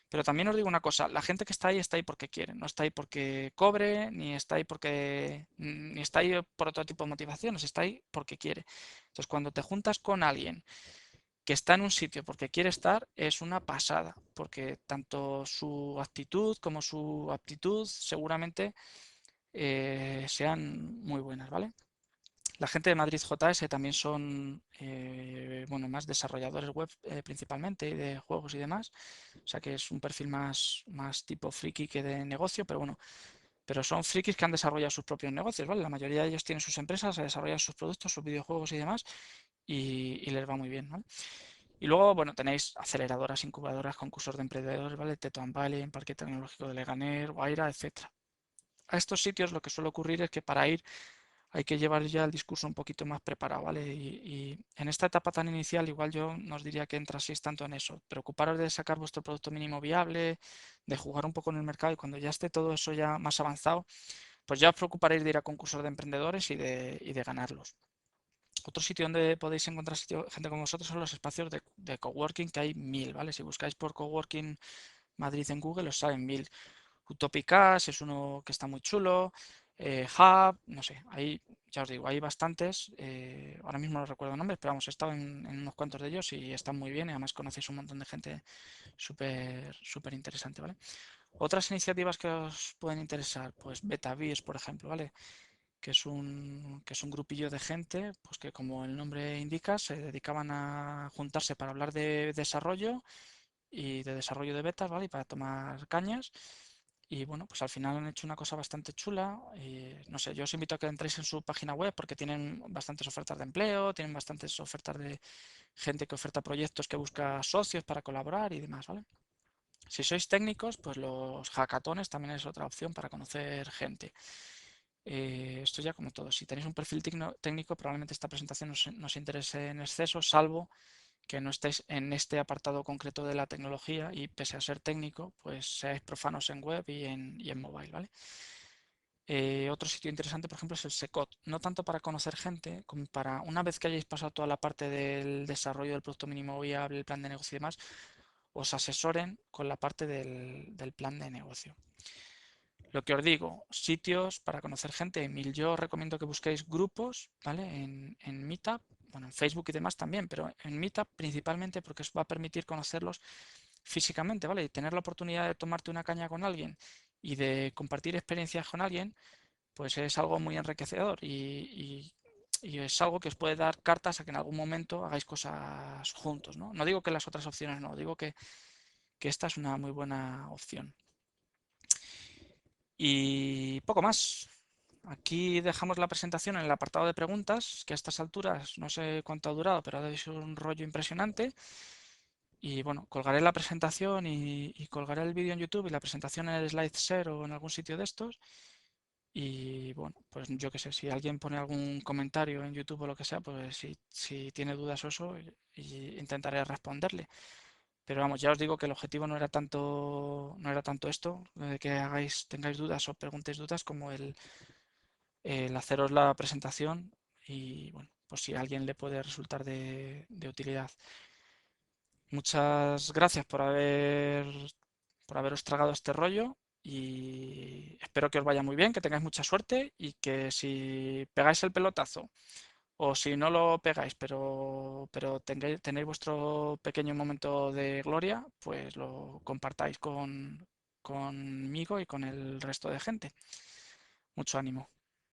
Speaker 1: Pero también os digo una cosa, la gente que está ahí porque quiere, no está ahí porque cobre, ni está ahí porque ni está ahí por otro tipo de motivaciones, está ahí porque quiere. Entonces, cuando te juntas con alguien que está en un sitio porque quiere estar, es una pasada, porque tanto su actitud como su aptitud seguramente sean muy buenas, ¿vale? La gente de Madrid JS también son, bueno, más desarrolladores web principalmente, y de juegos y demás. O sea que es un perfil más tipo friki que de negocio, pero bueno, pero son frikis que han desarrollado sus propios negocios, ¿vale? La mayoría de ellos tienen sus empresas, desarrollan sus productos, sus videojuegos y demás, y les va muy bien, ¿vale? Y luego, bueno, tenéis aceleradoras, incubadoras, concursos de emprendedores, ¿vale? Tetuán Valley, en Parque Tecnológico de Leganés, Guaira, etcétera. A estos sitios lo que suele ocurrir es que para ir hay que llevar ya el discurso un poquito más preparado, ¿vale? Y en esta etapa tan inicial, igual yo no os diría que entraséis tanto en eso. Preocuparos de sacar vuestro producto mínimo viable, de jugar un poco en el mercado y cuando ya esté todo eso ya más avanzado, pues ya os preocuparéis de ir a concursos de emprendedores y de ganarlos. Otro sitio donde podéis encontrar gente como vosotros son los espacios de coworking, que hay mil, ¿vale? Si buscáis por coworking Madrid en Google, os salen mil. Utopicas es uno que está muy chulo. Hub, no sé, ahí ya os digo, hay bastantes. Ahora mismo no recuerdo nombres, pero vamos, he estado en unos cuantos de ellos y están muy bien y además conocéis un montón de gente súper interesante, ¿vale? Otras iniciativas que os pueden interesar, pues BetaBeers, por ejemplo, ¿vale? Que es un grupillo de gente, pues que como el nombre indica, se dedicaban a juntarse para hablar de desarrollo y de desarrollo de betas, ¿vale? Y para tomar cañas. Y bueno, pues al final han hecho una cosa bastante chula. Y, no sé, yo os invito a que entréis en su página web porque tienen bastantes ofertas de empleo, tienen bastantes ofertas de gente que oferta proyectos que busca socios para colaborar y demás, ¿vale? Si sois técnicos, pues los hackatones también es otra opción para conocer gente. Esto ya como todo. Si tenéis un perfil técnico, probablemente esta presentación nos interese en exceso, salvo que no estéis en este apartado concreto de la tecnología y pese a ser técnico, pues seáis profanos en web y en mobile, ¿vale? Otro sitio interesante, por ejemplo, es el SECOT. No tanto para conocer gente, como para, una vez que hayáis pasado toda la parte del desarrollo del producto mínimo viable, el plan de negocio y demás, os asesoren con la parte del plan de negocio. Lo que os digo, sitios para conocer gente, mil. Yo os recomiendo que busquéis grupos, ¿vale? En Meetup, bueno, en Facebook y demás también, pero en Meetup principalmente porque os va a permitir conocerlos físicamente, ¿vale? Y tener la oportunidad de tomarte una caña con alguien y de compartir experiencias con alguien, pues es algo muy enriquecedor y es algo que os puede dar cartas a que en algún momento hagáis cosas juntos, ¿no? No digo que las otras opciones no, digo que esta es una muy buena opción. Y poco más. Aquí dejamos la presentación en el apartado de preguntas, que a estas alturas no sé cuánto ha durado, pero ha sido un rollo impresionante. Y bueno, colgaré la presentación y colgaré el vídeo en YouTube y la presentación en el SlideShare o en algún sitio de estos. Y bueno, pues yo qué sé, si alguien pone algún comentario en YouTube o lo que sea, pues si tiene dudas o eso, intentaré responderle. Pero vamos, ya os digo que el objetivo no era tanto esto, de que tengáis dudas o preguntéis dudas, como el haceros la presentación y bueno, pues si a alguien le puede resultar de utilidad. Muchas gracias por haberos tragado este rollo y espero que os vaya muy bien, que tengáis mucha suerte y que si pegáis el pelotazo o si no lo pegáis, pero tenéis vuestro pequeño momento de gloria, pues lo compartáis conmigo y con el resto de gente. Mucho ánimo.